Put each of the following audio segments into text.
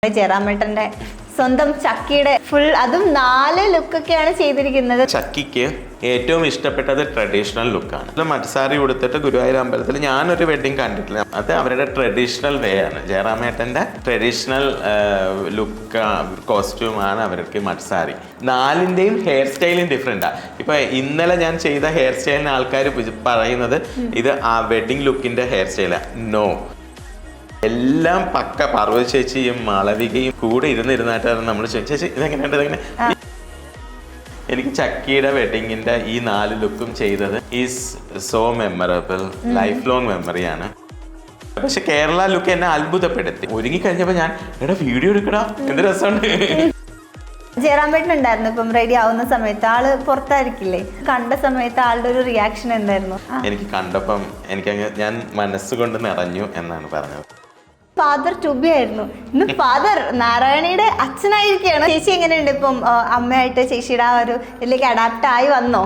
ജയറാമേട്ടന്റെ സ്വന്തം ചക്കിയുടെ ഫുൾ അതും 4 ലുക്കൊക്കെയാണ് ചെയ്തിരിക്കുന്നത്. ചക്കിക്ക് ഏറ്റവും ഇഷ്ടപ്പെട്ടത് ട്രഡീഷണൽ ലുക്കാണ്. മട്സാരി കൊടുത്തിട്ട് ഗുരുവായൂർ അമ്പലത്തിൽ ഞാനൊരു വെഡിങ് കണ്ടിട്ടില്ല. അത് അവരുടെ ട്രഡീഷണൽ വേ ആണ്. ജയറാമേട്ടന്റെ ട്രഡീഷണൽ ലുക്ക് കോസ്റ്റ്യൂമാണ് അവർക്ക് മട്സാരി. 4ന്റെയും ഹെയർ സ്റ്റൈലും ഡിഫറെന്റാ. ഇപ്പൊ ഇന്നലെ ഞാൻ ചെയ്ത ഹെയർ സ്റ്റൈലിന് ആൾക്കാർ പറയുന്നത് ഇത് ആ വെഡിങ് ലുക്കിന്റെ ഹെയർ സ്റ്റൈലാണ്. നോ, എല്ലാം പക്ക. പാർവതി ചേച്ചിയും മാളവികയും കൂടെ ഇരുന്നിരുന്നായിട്ടാണ് നമ്മൾ ചേച്ചി ഇതെങ്ങനെയുണ്ട് ഇതെങ്ങനെ. എനിക്ക് ചക്കിയുടെ വെഡിങ്ങിന്റെ ഈ 4 ലുക്കും ചെയ്തത് is so memorable, life long മെമ്മറിയാണ്. പക്ഷെ കേരള ലുക്ക് എന്നെ അത്ഭുതപ്പെടുത്തി. ഒരുങ്ങി കഴിഞ്ഞപ്പോ ഞാൻ വീഡിയോ എടുക്കടാ, എന്ത് രസമുണ്ട്. ജയറാമേട്ടൻ ഉണ്ടായിരുന്നു ഇപ്പം റെഡി ആവുന്ന സമയത്ത്, ആള് പുറത്തായിരിക്കില്ലേ, കണ്ട സമയത്ത് ആളുടെ ഒരു റിയാക്ഷൻ എന്തായിരുന്നു? എനിക്ക് കണ്ടപ്പം ഞാൻ മനസ്സുകൊണ്ട് നിറഞ്ഞു എന്നാണ് പറഞ്ഞത്. ഫാദർ ടു ബി ആയിരുന്നു. ഇന്ന് ഫാദർ നാരായണിയുടെ അച്ഛനായിരിക്കുകയാണ്. ചേച്ചി എങ്ങനെയുണ്ട് ഇപ്പം അമ്മയായിട്ട്? ചേച്ചിയുടെ ആ ഒരു ഇതിലേക്ക് അഡാപ്റ്റ് ആയി വന്നോ?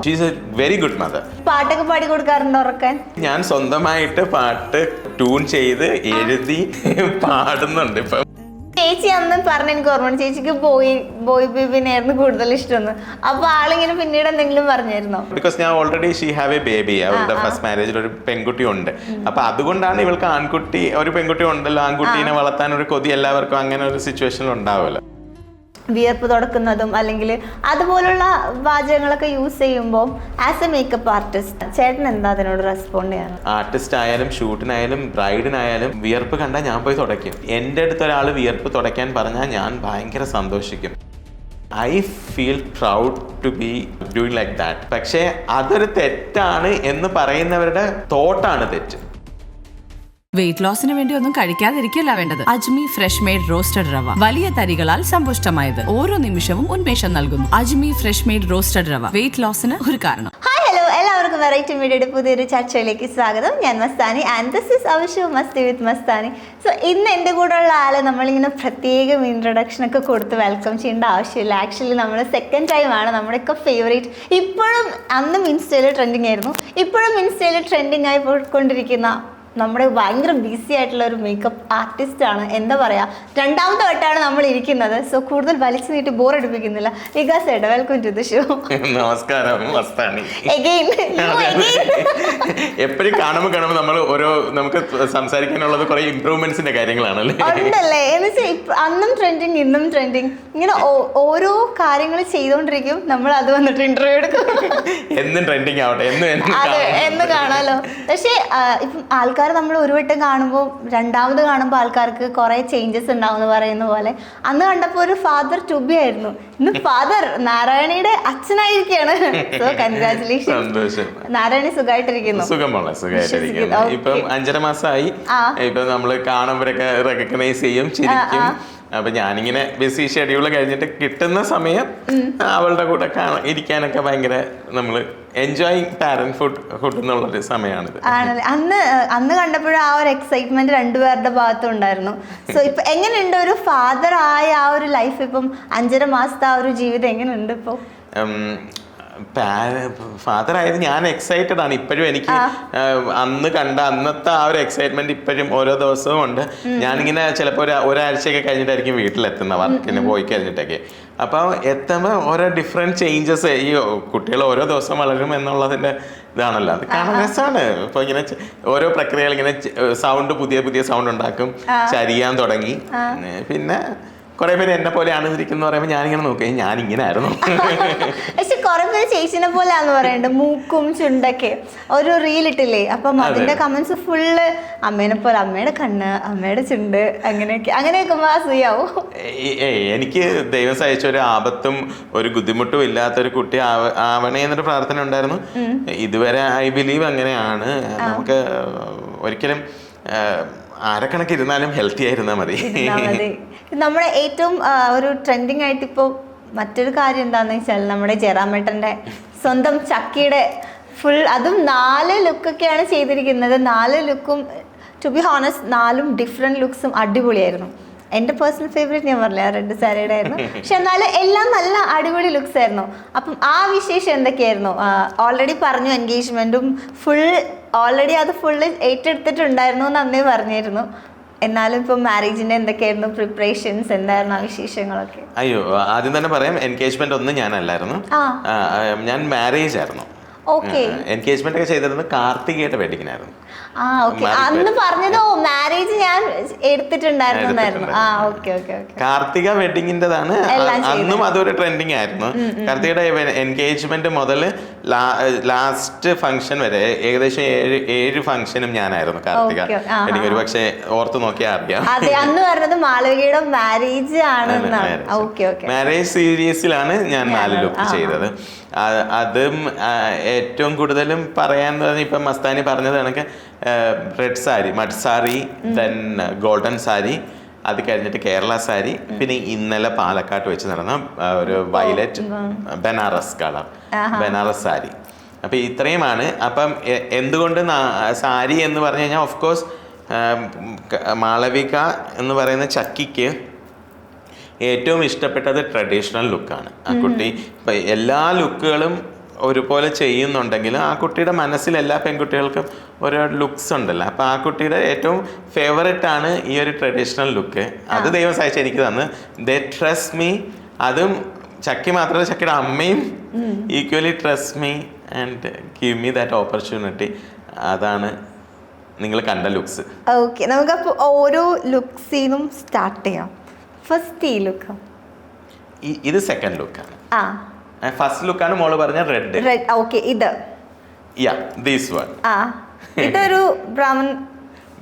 Very good mother. പാട്ടൊക്കെ പാടി കൊടുക്കാറുണ്ടോ ഉറക്കാൻ? ഞാൻ സ്വന്തമായിട്ട് പാട്ട് ട്യൂൺ ചെയ്ത് എഴുതി പാടുന്നുണ്ട് ഇപ്പം. ചേച്ചി അന്ന് പറഞ്ഞ എനിക്ക് ഓർമ്മ, ചേച്ചിക്ക് ബോയ് ബേബിനായിരുന്നു കൂടുതൽ ഇഷ്ടമെന്ന്. അപ്പൊ ആളിങ്ങനെ പിന്നീട് എന്തെങ്കിലും പറഞ്ഞായിരുന്നോ? ബിക്കോസ് ഞാൻ already she have A baby. അവളുടെ ഫസ്റ്റ് മാരേജിൽ ഒരു പെൺകുട്ടി ഉണ്ട്. അപ്പൊ അതുകൊണ്ടാണ് ഇവൾക്ക് ആൺകുട്ടി, ഒരു പെൺകുട്ടി ഉണ്ടല്ലോ, ആൺകുട്ടീനെ വളർത്താൻ ഒരു കൊതി എല്ലാവർക്കും അങ്ങനെ ഒരു സിറ്റുവേഷൻ ഉണ്ടാവുമല്ലോ. വിയർപ്പ് തുടക്കുന്നതും അല്ലെങ്കിൽ അതുപോലുള്ള വാചകങ്ങളൊക്കെ യൂസ് ചെയ്യുമ്പോൾ ആസ് എ മേക്കപ്പ് ആർട്ടിസ്റ്റ് ചേട്ടൻ എന്താ അതിനോട് റെസ്പോണ്ട് ചെയ്യാറ്? ആർട്ടിസ്റ്റ് ആയാലും ഷൂട്ടിനായാലും ബ്രൈഡിനായാലും വിയർപ്പ് കണ്ടാൽ ഞാൻ പോയി തുടയ്ക്കും. എൻ്റെ അടുത്ത് ഒരാൾ വിയർപ്പ് തുടയ്ക്കാൻ പറഞ്ഞാൽ ഞാൻ ഭയങ്കര സന്തോഷിക്കും. I feel proud to be doing like that. പക്ഷേ അതൊരു തെറ്റാണ് എന്ന് പറയുന്നവരുടെ തോട്ടാണ് തെറ്റ്. വെയിറ്റ് ലോസിന് വേണ്ടി ഒന്നും കഴിക്കാതിരിക്കില്ല വേണ്ടത്. അജ്മി ഫ്രഷ് മെയ്ഡ് റോസ്റ്റഡ് റവ, വലിയ തരികളാൽ സമ്പുഷ്ടമായത്, ഓരോ നിമിഷവും ഉന്മേഷം നൽകുന്നു. അജ്മി ഫ്രഷ് മെയ്ഡ് റോസ്റ്റഡ് റവ, വെയിറ്റ് ലോസിന് ഒരു കാരണം. ഹായ് ഹലോ, എല്ലാവർക്കും വെറൈറ്റി മീഡിയയുടെ പുതിയൊരു ചർച്ചയിലേക്ക് സ്വാഗതം. ഞാൻ Mastani and this is our show Masti with Mastani. So ഇന്ന് എൻ്റെ കൂടെയുള്ള ആളെ നമ്മളിങ്ങനെ പ്രത്യേകം ഇൻട്രൊഡക്ഷൻ ഒക്കെ കൊടുത്ത് വെൽക്കം ചെയ്യേണ്ട ആവശ്യമില്ല. ആക്ച്വലി നമ്മൾ സെക്കൻഡ് ടൈമാണ് നമ്മുടെയൊക്കെ ഫേവറേറ്റ്. ഇപ്പോഴും അന്നും ഇൻസ്റ്റയിൽ ട്രെൻഡിങ് ആയിരുന്നു, ഇപ്പോഴും ഇൻസ്റ്റയിൽ ട്രെൻഡിങ് ആയി പോയിക്കൊണ്ടിരിക്കുന്ന നമ്മുടെ ഭയങ്കര ബിസി ആയിട്ടുള്ള ഒരു മേക്കപ്പ് ആർട്ടിസ്റ്റ് ആണ്. എന്താ പറയാ, 2ാമത്തെ വട്ടമാണ് നമ്മൾ ഇരിക്കുന്നത്. സോ കൂടുതൽ വലിച്ചു നീട്ടി ബോർ അടിപ്പിക്കുന്നില്ല. വികാസ് ഏട്ടാ, വെൽക്കം ടു ദി ഷോ. നമസ്കാരം മസ്താനി. എപ്പോഴും കാണുമ്പോൾ നമ്മൾ നമുക്ക് സംസാരിക്കാനുള്ളത് കുറെ ഇംപ്രൂവ്മെന്റ്സിന്റെ കാര്യങ്ങളാണല്ലേ ഉണ്ടല്ലേ. എന്ന് വെച്ചാൽ അന്നും ട്രെൻഡിങ് ഇന്നും ട്രെൻഡിങ്, ഇങ്ങനെ ഓരോ കാര്യങ്ങൾ ചെയ്തോണ്ടിരിക്കും. നമ്മൾ അത് വന്നിട്ട് ഇന്റർവ്യൂ എടുക്കും. എന്നും ട്രെൻഡിങ് ആവട്ടെ, എന്ന് കാണാലോ. പക്ഷേ ഇപ്പം ആൾക്കാർ നമ്മൾ ഒരു വട്ടം കാണുമ്പോൾ 2ാമത് കാണുമ്പോൾ ആൾക്കാർക്ക് കുറെ ചേഞ്ചസ് ഉണ്ടാവും എന്ന് പറയുന്ന പോലെ അന്ന് കണ്ടപ്പോൾ ഒരു ഫാദർ ടു ബി ആയിരുന്നു. ഇന്ന് ഫാദർ നാരായണിയുടെ അച്ഛനായിരിക്കുകയാണ്. So congratulations. നാരായണി സുഖമായിട്ടിരിക്കുന്നു? സുഖമായിട്ടിരിക്കുന്നു. ഇപ്പം 5.5 മാസമായി. ഇപ്പൊ നമ്മള് കാണുമ്പോഴൊക്കെ റെക്കഗ്നൈസ് ചെയ്യും, ചിരിക്കും. അപ്പൊ ഞാനിങ്ങനെ ബിസി ഷെഡ്യൂൾ കഴിഞ്ഞിട്ട് കിട്ടുന്ന സമയം അവളുടെ കൂടെ ഇരിക്കാനൊക്കെ ഭയങ്കര നമ്മള് എൻജോയിങ് പാരന്റ്ഹുഡ് എന്നുള്ളൊരു സമയമാണിത്. ആണല്ലേ. അന്ന് കണ്ടപ്പോഴും ആ ഒരു എക്സൈറ്റ്മെന്റ് രണ്ടുപേരുടെ ഭാഗത്തും ഉണ്ടായിരുന്നു. സോ ഇപ്പൊ എങ്ങനെയുണ്ട് ഒരു ഫാദർ ആയ ആ ഒരു ലൈഫ്? ഇപ്പം 5.5 മാസത്തെ ആ ഒരു ജീവിതം എങ്ങനെയുണ്ട് ഇപ്പൊ? ഫാദർ ആയത് ഞാൻ എക്സൈറ്റഡ് ആണ് ഇപ്പോഴും. എനിക്ക് അന്ന് കണ്ട അന്നത്തെ ആ ഒരു എക്സൈറ്റ്മെന്റ് ഇപ്പോഴും ഓരോ ദിവസവും ഉണ്ട്. ഞാനിങ്ങനെ ചിലപ്പോൾ ഒരാഴ്ചയൊക്കെ കഴിഞ്ഞിട്ടായിരിക്കും വീട്ടിലെത്തുന്ന, വർക്കിന് പോയി കഴിഞ്ഞിട്ടൊക്കെ. അപ്പോൾ എത്തുമ്പോൾ ഓരോ ഡിഫറെന്റ് ചേഞ്ചസ്, ഈ കുട്ടികൾ ഓരോ ദിവസം വളരും എന്നുള്ളതിന്റെ ഇതാണല്ലോ. അത് കാണാൻ രസമാണ്. ഇപ്പൊ ഇങ്ങനെ ഓരോ പ്രക്രിയകൾ, ഇങ്ങനെ സൗണ്ട്, പുതിയ സൗണ്ട് ഉണ്ടാക്കും, ചരിയാൻ തുടങ്ങി. പിന്നെ കുറെ പേര് എന്നെ പോലെയാണ് ഇരിക്കുന്ന പറയുമ്പോൾ ഞാനിങ്ങനെ നോക്കി, ഞാനിങ്ങനെ ആയിരുന്നു. പക്ഷെ കുറെ പേര് ചേച്ചിനെ പോലെയാന്ന് പറയുന്നുണ്ട്, മൂക്കും ചുണ്ടൊക്കെ. ഒരു റീൽ ഇട്ടില്ലേ, അപ്പം അതിന്റെ കമന്റ്സ് ഫുള്ള് അമ്മേനെ പോലെ, അമ്മയുടെ കണ്ണ്, അമ്മയുടെ ചുണ്ട്, അങ്ങനെയൊക്കെ അസൂയാവും. എനിക്ക് ദൈവം സഹിച്ച ഒരു ആപത്തും ഒരു ബുദ്ധിമുട്ടും ഇല്ലാത്തൊരു കുട്ടി ആവണേ എന്നൊരു പ്രാർത്ഥന ഉണ്ടായിരുന്നു. ഇതുവരെ ഐ ബിലീവ് അങ്ങനെയാണ്. നമുക്ക് ഒരിക്കലും ആരക്കണക്ക് ഇരുന്നാലും ഹെൽത്തി ആയിരുന്നാൽ മതി. നമ്മുടെ ഏറ്റവും ഒരു ട്രെൻഡിങ് ആയിട്ട് ഇപ്പോൾ മറ്റൊരു കാര്യം എന്താണെന്ന് വെച്ചാൽ നമ്മുടെ ജയറാമേട്ടൻ്റെ സ്വന്തം ചക്കിയുടെ ഫുൾ അതും 4 ലുക്കൊക്കെയാണ് ചെയ്തിരിക്കുന്നത്. 4 ലുക്കും ടു ബി ഹോണസ്റ്റ് 4ഉം ഡിഫറെൻറ്റ് ലുക്സും അടിപൊളിയായിരുന്നു. എൻ്റെ പേഴ്സണൽ ഫേവറേറ്റ് ഞാൻ പറഞ്ഞില്ല, റെഡ് സാരിയുടെ ആയിരുന്നു. പക്ഷെ എന്നാലും എല്ലാം നല്ല അടിപൊളി ലുക്സ് ആയിരുന്നു. അപ്പം ആ വിശേഷം എന്തൊക്കെയായിരുന്നു? ഓൾറെഡി പറഞ്ഞു എൻഗേജ്മെൻറ്റും ഫുൾ ഓൾറെഡി അത് ഫുള്ള് ഏറ്റെടുത്തിട്ടുണ്ടായിരുന്നു എന്ന് അന്നേ പറഞ്ഞിരുന്നു. എന്നാലും ഇപ്പൊ മാരേജിന്റെ എന്തൊക്കെയായിരുന്നു പ്രിപ്പറേഷൻസ്, എന്തായിരുന്നു ആ വിശേഷങ്ങളൊക്കെ? അയ്യോ, ആദ്യം തന്നെ പറയാം, എൻഗേജ്മെന്റ് ഒന്നും ഞാനല്ലായിരുന്നു. ഞാൻ മാരേജ് ആയിരുന്നു. എൻഗേജ്മെന്റ് ഒക്കെ ചെയ്തിരുന്നത് കാർത്തികയുടെ വെഡിങ്ങിനായിരുന്നു. അന്ന് പറഞ്ഞതോ മാരേജ് ഞാൻ എടുത്തിട്ടുണ്ടായിരുന്നു. കാർത്തിക വെഡിങ്ങിൻ്റെതാണ്. അന്നും അതൊരു ട്രെൻഡിങ് ആയിരുന്നു. കാർത്തികയുടെ എൻഗേജ്മെന്റ് മുതൽ ലാസ്റ്റ് ഫംഗ്ഷൻ വരെ ഏകദേശം 7 ഫംഗ്ഷനും ഞാനായിരുന്നു കാർത്തിക വെഡിങ്. ഒരു പക്ഷേ ഓർത്ത് നോക്കിയാൽ അറിയാം. അന്ന് പറഞ്ഞത് മാളവികയുടെ മാരേജ് ആണ്. മാരേജ് സീരീസിലാണ് ഞാൻ 4 ലുക്ക് ചെയ്തത്. അതും ഏറ്റവും കൂടുതലും പറയാൻ ഇപ്പം മസ്താനി പറഞ്ഞത് കണക്ക് red sari, mud sari, then golden sari, അത് കഴിഞ്ഞിട്ട് കേരള സാരി, പിന്നെ ഇന്നലെ പാലക്കാട്ട് വെച്ച് നടന്ന ഒരു വയലറ്റ് ബനാറസ് കളർ ബനാറസ് സാരി. അപ്പം ഇത്രയുമാണ്. അപ്പം എന്തുകൊണ്ട് സാരി എന്ന് പറഞ്ഞു കഴിഞ്ഞാൽ ഓഫ് കോഴ്സ് മാളവിക എന്ന് പറയുന്ന ചക്കിക്ക് ഏറ്റവും ഇഷ്ടപ്പെട്ടത് ട്രഡീഷണൽ ലുക്കാണ്. ആ കുട്ടി ഇപ്പം എല്ലാ ലുക്കുകളും ഒരുപോലെ ചെയ്യുന്നുണ്ടെങ്കിലും ആ കുട്ടിയുടെ മനസ്സിൽ എല്ലാ പെൺകുട്ടികൾക്കും ഓരോ ലുക്സ് ഉണ്ടല്ലോ. അപ്പം ആ കുട്ടിയുടെ ഏറ്റവും ഫേവറേറ്റ് ആണ് ഈ ഒരു ട്രഡീഷണൽ ലുക്ക്. അത് ദൈവം സഹായിച്ച് എനിക്ക് തന്ന്. ദേ ട്രസ്റ്റ് മീ. അതും ചക്കി മാത്രമല്ല, ചക്കിയുടെ അമ്മയും equally trust me and give me that opportunity. അതാണ് നിങ്ങൾ കണ്ട ലുക്സ്. ഓക്കെ, നമുക്കപ്പോൾ ഓരോ ലുക്സിനും സ്റ്റാർട്ട് ചെയ്യാം. ഫസ്റ്റ് ഈ ലുക്ക്, ഇത് സെക്കൻഡ് ലുക്കാണ്. ഫസ്റ്റ് ലുക്കാണ് മോള് പറഞ്ഞ റെഡ്. ഓക്കെ, ഇത് ദിസ് വൺ ഇതൊരു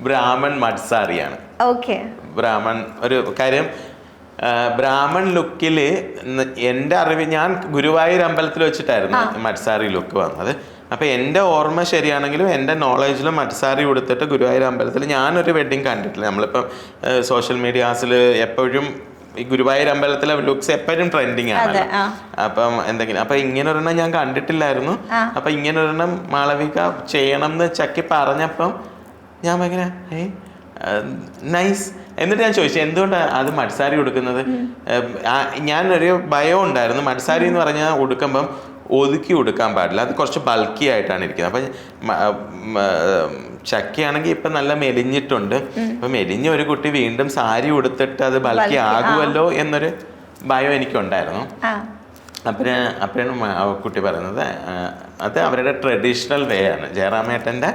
ബ്രാഹ്മൺ മഡ്സാറിയാണ്. ഓക്കെ, ബ്രാഹ്മൺ ഒരു കാര്യം, ബ്രാഹ്മൺ ലുക്കില് എൻ്റെ അറിവ്, ഞാൻ ഗുരുവായൂർ അമ്പലത്തിൽ വെച്ചിട്ടായിരുന്നു മഡ്സാറി ലുക്ക് വന്നത്. അപ്പം എൻ്റെ ഓർമ്മ ശരിയാണെങ്കിലും എൻ്റെ നോളേജിലും മഡ്സാറി ഉടുത്തിട്ട് ഗുരുവായൂർ അമ്പലത്തിൽ ഞാനൊരു വെഡ്ഡിങ് കണ്ടിട്ടില്ല. നമ്മളിപ്പം സോഷ്യൽ മീഡിയാസിൽ എപ്പോഴും ഈ ഗുരുവായൂർ അമ്പലത്തിലെ ലുക്സ് എപ്പോഴും ട്രെൻഡിങ് ആണ്. അപ്പം എന്തെങ്കിലും അപ്പം ഇങ്ങനെ ഒരെണ്ണം ഞാൻ കണ്ടിട്ടില്ലായിരുന്നു. അപ്പം ഇങ്ങനെ ഒരെണ്ണം മാളവിക ചെയ്യണം എന്ന് ചക്കി പറഞ്ഞപ്പം ഞാൻ ഭയങ്കര നൈസ്. എന്നിട്ട് ഞാൻ ചോദിച്ചു എന്തുകൊണ്ടാണ് അത് മഡ്സാരി ഉടുക്കുന്നത്. ഞാനൊരു ഭയം ഉണ്ടായിരുന്നു. മഡ്സാരി എന്ന് പറഞ്ഞാൽ ഉടുക്കുമ്പം ഒതുക്കി ഉടുക്കാൻ പാടില്ല, അത് കുറച്ച് ബൾക്കി ആയിട്ടാണ് ഇരിക്കുന്നത്. അപ്പം ചക്കിയാണെങ്കിൽ ഇപ്പം നല്ല മെലിഞ്ഞിട്ടുണ്ട്. അപ്പം മെലിഞ്ഞ ഒരു കുട്ടി വീണ്ടും സാരി ഉടുത്തിട്ട് അത് ബൾക്കി ആകുമല്ലോ എന്നൊരു ഭയം എനിക്കുണ്ടായിരുന്നു. അപ്പോഴാണ് കുട്ടി പറയുന്നത് അത് അവരുടെ ട്രഡീഷണൽ വേ ആണ്. ജയറാമേട്ടൻ്റെ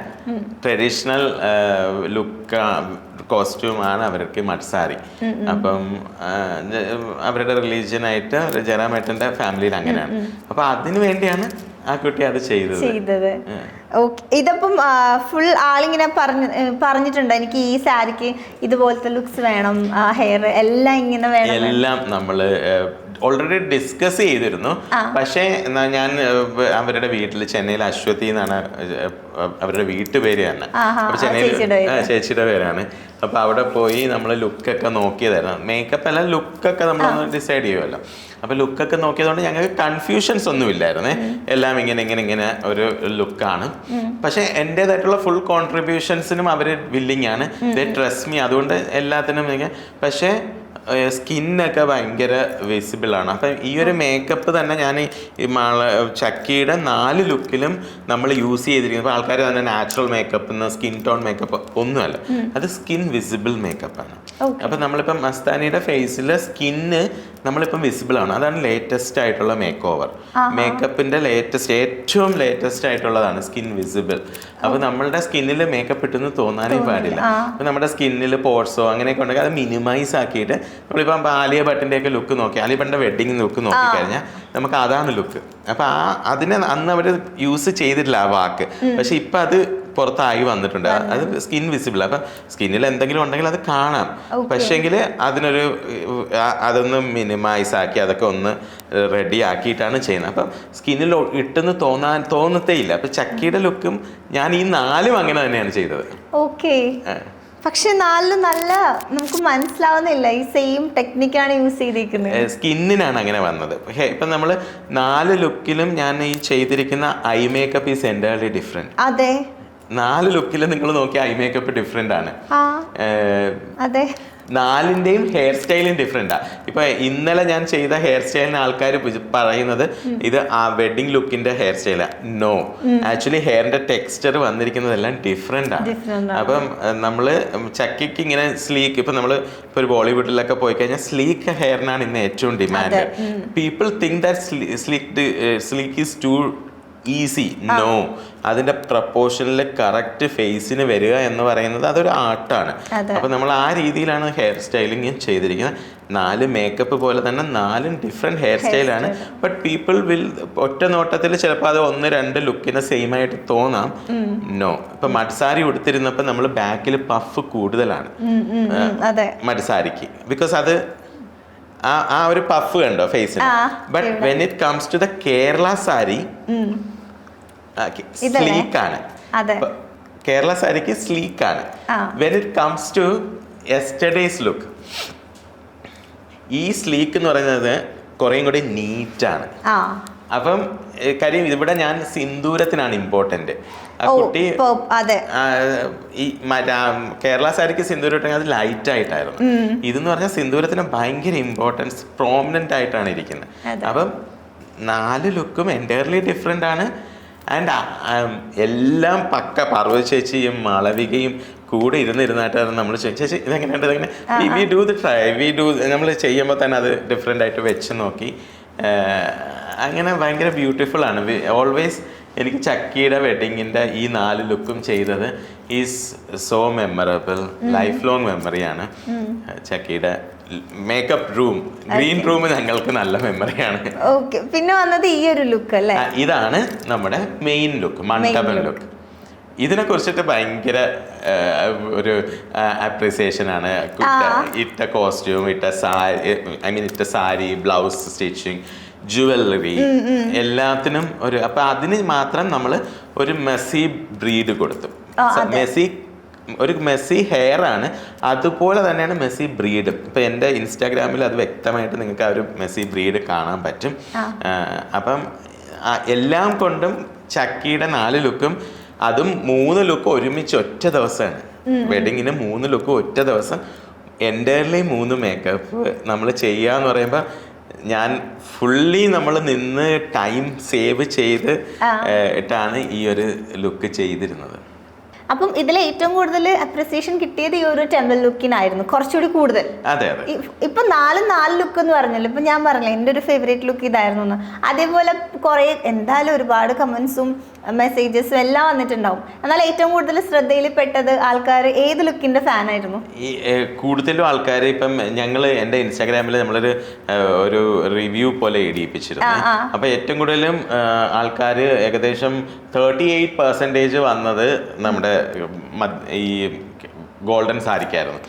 ട്രഡീഷണൽ ലുക്ക് കോസ്റ്റ്യൂമാണ് അവർക്ക് മഡ്സാരി. അപ്പം അവരുടെ റിലീജിയനായിട്ട് ജയറാമേട്ടൻ്റെ ഫാമിലിയിൽ അങ്ങനെയാണ്. അപ്പം അതിനു വേണ്ടിയാണ് ആ കുട്ടി അത് ചെയ്തത്. ഓക്കെ, ഇതിപ്പം ഫുൾ ആളിങ്ങനെ പറഞ്ഞിട്ടുണ്ട് എനിക്ക് ഈ സാരിക്ക് ഇതുപോലത്തെ ലുക്സ് വേണം, ഹെയർ എല്ലാം ഇങ്ങനെ വേണം. എല്ലാം നമ്മൾ ഓൾറെഡി ഡിസ്കസ് ചെയ്തിരുന്നു. പക്ഷേ ഞാൻ അവരുടെ വീട്ടിൽ ചെന്നൈയിൽ അശ്വതി എന്നാണ് അവരുടെ വീട്ടുപേര് തന്നെ. അപ്പൊ ചെന്നൈയിൽ ചേച്ചിയുടെ പേരാണ്. അപ്പൊ അവിടെ പോയി നമ്മൾ ലുക്കൊക്കെ നോക്കിയതായിരുന്നു. മേക്കപ്പ് അല്ല, ലുക്കൊക്കെ നമ്മളൊന്ന് ഡിസൈഡ് ചെയ്യുമല്ലോ. അപ്പൊ ലുക്കൊക്കെ നോക്കിയതുകൊണ്ട് ഞങ്ങൾക്ക് കൺഫ്യൂഷൻസ് ഒന്നും ഇല്ലായിരുന്നേ. എല്ലാം ഇങ്ങനെ ഒരു ലുക്കാണ്. പക്ഷെ എൻ്റെതായിട്ടുള്ള ഫുൾ കോൺട്രിബ്യൂഷൻസിനും അവർ വില്ലിങ് ആണ്. ദേ ട്രസ്റ്റ് മീ. അതുകൊണ്ട് എല്ലാത്തിനും പക്ഷേ സ്കിന്നൊക്കെ ഭയങ്കര വിസിബിൾ ആണ്. അപ്പം ഈ ഒരു മേക്കപ്പ് തന്നെ ഞാൻ ഈ ചക്കിയുടെ 4 ലുക്കിലും നമ്മൾ യൂസ് ചെയ്തിരിക്കുന്നത്. ഇപ്പോൾ ആൾക്കാർ തന്നെ natural makeup, skin tone makeup ഒന്നുമല്ല, അത് സ്കിൻ വിസിബിൾ മേക്കപ്പാണ്. അപ്പം നമ്മളിപ്പം മസ്താനിയുടെ ഫേസിലെ സ്കിന്ന് നമ്മളിപ്പം വിസിബിൾ ആണ്. അതാണ് ലേറ്റസ്റ്റ് ആയിട്ടുള്ള മേക്ക് ഓവർ. മേക്കപ്പിന്റെ ഏറ്റവും ലേറ്റസ്റ്റ് ആയിട്ടുള്ളതാണ് സ്കിൻ വിസിബിൾ. അപ്പൊ നമ്മളുടെ സ്കിന്നിൽ മേക്കപ്പ് ഇട്ടെന്ന് തോന്നാനേ പാടില്ല. അപ്പൊ നമ്മുടെ സ്കിന്നിൽ പോർട്സോ അങ്ങനെയൊക്കെ ഉണ്ടെങ്കിൽ അത് മിനിമൈസ് ആക്കിയിട്ട് നമ്മളിപ്പം ആലിയ ഭട്ടിന്റെ ഒക്കെ ലുക്ക് നോക്കി, ആലിയ ഭട്ടിന്റെ വെഡിങ് ലുക്ക് നോക്കിക്കഴിഞ്ഞാൽ നമുക്ക് അതാണ് ലുക്ക്. അപ്പൊ അതിനെ അന്ന് അവർ യൂസ് ചെയ്തിട്ടില്ല ആ വാക്ക്. പക്ഷെ ഇപ്പൊ അത് പുറത്തായി വന്നിട്ടുണ്ട്. അത് സ്കിൻ വിസിബിൾ. അപ്പം സ്കിന്നിൽ എന്തെങ്കിലും ഉണ്ടെങ്കിൽ അത് കാണാം. പക്ഷേങ്കിൽ അതൊന്ന് മിനിമൈസ് ആക്കി അതൊക്കെ ഒന്ന് റെഡി ആക്കിയിട്ടാണ് ചെയ്യുന്നത്. അപ്പം സ്കിന്നിൽ ഇട്ടെന്ന് തോന്നത്തേ ഇല്ല. അപ്പം ചക്കിയുടെ ലുക്കും ഞാൻ ഈ 4 അങ്ങനെ തന്നെയാണ് ചെയ്തത്. ഓക്കെ, പക്ഷെ 4 നല്ല നമുക്ക് മനസ്സിലാവുന്നില്ല. ഈ സെയിം ടെക്നിക്കാണ് യൂസ് ചെയ്തിരിക്കുന്നത്. സ്കിന്നിനാണ് അങ്ങനെ വന്നത്. ഇപ്പം നമ്മൾ 4 ലുക്കിലും ഞാൻ ഈ ചെയ്തിരിക്കുന്ന I makeup is entirely different. അതെ, 4 ലുക്കിൽ നിങ്ങൾ നോക്കിയ ഐ മേക്കപ്പ് ഡിഫറെൻ്റ് ആണ്. അതെ, 4ൻ്റെയും ഹെയർ സ്റ്റൈലും ഡിഫറെൻ്റാ. ഇപ്പൊ ഇന്നലെ ഞാൻ ചെയ്ത ഹെയർ സ്റ്റൈലിന് ആൾക്കാർ പറയുന്നത് ഇത് ആ വെഡിങ് ലുക്കിന്റെ ഹെയർ സ്റ്റൈലാ. നോ, ആക്ച്വലി ഹെയറിന്റെ ടെക്സ്ചർ വന്നിരിക്കുന്നതെല്ലാം ഡിഫറെൻ്റ് ആണ്. അപ്പം നമ്മള് ചക്കിക്ക് ഇങ്ങനെ സ്ലീക്ക്, ഇപ്പൊ നമ്മള് ഇപ്പൊ ഒരു ബോളിവുഡിലൊക്കെ പോയി കഴിഞ്ഞാൽ സ്ലീക്ക് ഹെയറിനാണ് ഇന്ന് ഏറ്റവും demand. People think that sleek is too easy. No, അതിന്റെ പ്രപ്പോർഷനിൽ കറക്റ്റ് ഫേസിന് വരിക എന്ന് പറയുന്നത് അതൊരു ആർട്ടാണ്. അപ്പൊ നമ്മൾ ആ രീതിയിലാണ് ഹെയർ സ്റ്റൈലിങ് ചെയ്തിരിക്കുന്നത്. 4 മേക്കപ്പ് പോലെ തന്നെ 4 ഡിഫറെന്റ് ഹെയർ സ്റ്റൈലാണ്. ബട്ട് പീപ്പിൾ വിൽ ഒറ്റ നോട്ടത്തിൽ ചിലപ്പോൾ അത് 1-2 ലുക്കിന് സെയിം ആയിട്ട് തോന്നാം. നോ, ഇപ്പൊ മഡ്സാരി ഉടുത്തിരുന്നപ്പോ നമ്മൾ ബാക്കിൽ പഫ് കൂടുതലാണ് മഡ്സാരിക്ക്, ബിക്കോസ് അത് ആ ഒരു പഫ് കണ്ടോ ഫേസിന്. But when it comes to the Kerala sari സ്ലീക്കാണ്. കേരള സാരിക്ക് സ്ലീക്കാണ്. When it comes to yesterday's look, ഈ സ്ലീക്ക് എന്ന് പറയുന്നത് കുറേയും കൂടി നീറ്റാണ്. അപ്പം കാര്യം ഇവിടെ ഞാൻ സിന്ദൂരത്തിനാണ് ഇമ്പോർട്ടന്റ്. കുട്ടി ഈ കേരള സാരിക്ക് സിന്ദൂരം ഇട്ടെങ്കിൽ അത് ലൈറ്റ് ആയിട്ടായിരുന്നു. ഇതെന്ന് പറഞ്ഞാൽ സിന്ദൂരത്തിന് ഭയങ്കര ഇമ്പോർട്ടൻസ് പ്രോമിനന്റ് ആയിട്ടാണ് ഇരിക്കുന്നത്. അപ്പം 4 ലുക്കും എൻറ്റയർലി ഡിഫറെന്റ് ആണ്. ആൻഡ് എല്ലാം പക്ക പാർവതി ചേച്ചിയും മാളവികയും കൂടെ ഇരുന്നിരുന്നായിട്ടാണ് നമ്മൾ ചേച്ചി ഇതെങ്ങനെയുണ്ട് ഇതെങ്ങനെ വി ഡു ദ ട്രൈ നമ്മൾ ചെയ്യുമ്പോൾ തന്നെ അത് ഡിഫറെൻ്റ് ആയിട്ട് വെച്ച് നോക്കി. അങ്ങനെ ഭയങ്കര ബ്യൂട്ടിഫുൾ ആണ്. ഓൾവേസ് എനിക്ക് ചക്കിയുടെ വെഡിങ്ങിൻ്റെ ഈ 4 ലുക്കും ചെയ്തത് is so memorable. Life long മെമ്മറിയാണ്. ചക്കിയുടെ മേക്കപ്പ് റൂം, ഗ്രീൻ റൂം ഞങ്ങൾക്ക് നല്ല മെമ്മറിയാണ്. പിന്നെ വന്നത് ഈ ഒരു ലുക്ക് അല്ലേ, ഇതാണ് നമ്മുടെ മെയിൻ ലുക്ക്, മണ്ഡപം ലുക്ക്. ഇതിനെ കുറിച്ചിട്ട് ഭയങ്കര ഒരു അപ്രിസിയേഷൻ ആണ്. ഇട്ട കോസ്റ്റ്യൂം, ഇട്ട സാരി, ബ്ലൗസ് സ്റ്റിച്ചിങ്, ജുവല്ലറി, എല്ലാത്തിനും ഒരു അപ്പൊ അതിന് മാത്രം നമ്മൾ ഒരു മെസ്സി ബ്രീഡ് കൊടുത്തു. ഒരു മെസ്സി ഹെയർ ആണ്, അതുപോലെ തന്നെയാണ് മെസ്സി ബ്രീഡ്. ഇപ്പൊ എൻ്റെ ഇൻസ്റ്റാഗ്രാമിൽ അത് വ്യക്തമായിട്ട് നിങ്ങൾക്ക് ആ ഒരു മെസ്സി ബ്രീഡ് കാണാൻ പറ്റും. അപ്പം എല്ലാം കൊണ്ടും ചക്കിയുടെ 4 ലുക്കും, അതും 3 ലുക്ക് ഒരുമിച്ച് ഒറ്റ ദിവസമാണ്. വെഡിങ്ങിന് 3 ലുക്ക് ഒറ്റ ദിവസം, എൻ്റയർലി 3 മേക്കപ്പ് നമ്മൾ ചെയ്യാന്ന് പറയുമ്പോൾ ഞാൻ ഫുള്ളി നമ്മൾ നിന്ന് ടൈം സേവ് ചെയ്ത് ഇട്ടാണ് ഈ ഒരു ലുക്ക് ചെയ്തിരുന്നത്. അപ്പം ഇതിൽ ഏറ്റവും കൂടുതൽ അപ്രിസിയേഷൻ കിട്ടിയത് ഈ ഒരു ടെമ്പിൾ ലുക്കിനായിരുന്നു, കുറച്ചുകൂടി കൂടുതൽ. അതെ അതെ. ഇപ്പൊ 4 ലുക്ക് എന്ന് പറഞ്ഞല്ലോ, ഇപ്പൊ ഞാൻ പറഞ്ഞില്ല എൻ്റെ ഒരു ഫേവറേറ്റ് ലുക്ക് ഇതായിരുന്നു എന്ന്. അതേപോലെ കുറെ എന്തായാലും ഒരുപാട് കമന്റ്സും മെസ്സേജസും എല്ലാം വന്നിട്ടുണ്ടാവും. എന്നാൽ ഏറ്റവും കൂടുതൽ ശ്രദ്ധയിൽ പെട്ടത് ആൾക്കാർ ഏത് ലുക്കിന്റെ ഫാൻ ആയിരുന്നു? ഈ കൂടുതലും ആൾക്കാർ ഇപ്പം ഞങ്ങൾ എൻ്റെ ഇൻസ്റ്റാഗ്രാമിൽ നമ്മളൊരു ഒരു റിവ്യൂ പോലെ ഇടിയിപ്പിച്ചിരുന്നു. അപ്പൊ ഏറ്റവും കൂടുതലും ആൾക്കാർ ഏകദേശം 38% വന്നത് നമ്മുടെ ഈ ഗോൾഡൻ സാരിക്കായിരുന്നു.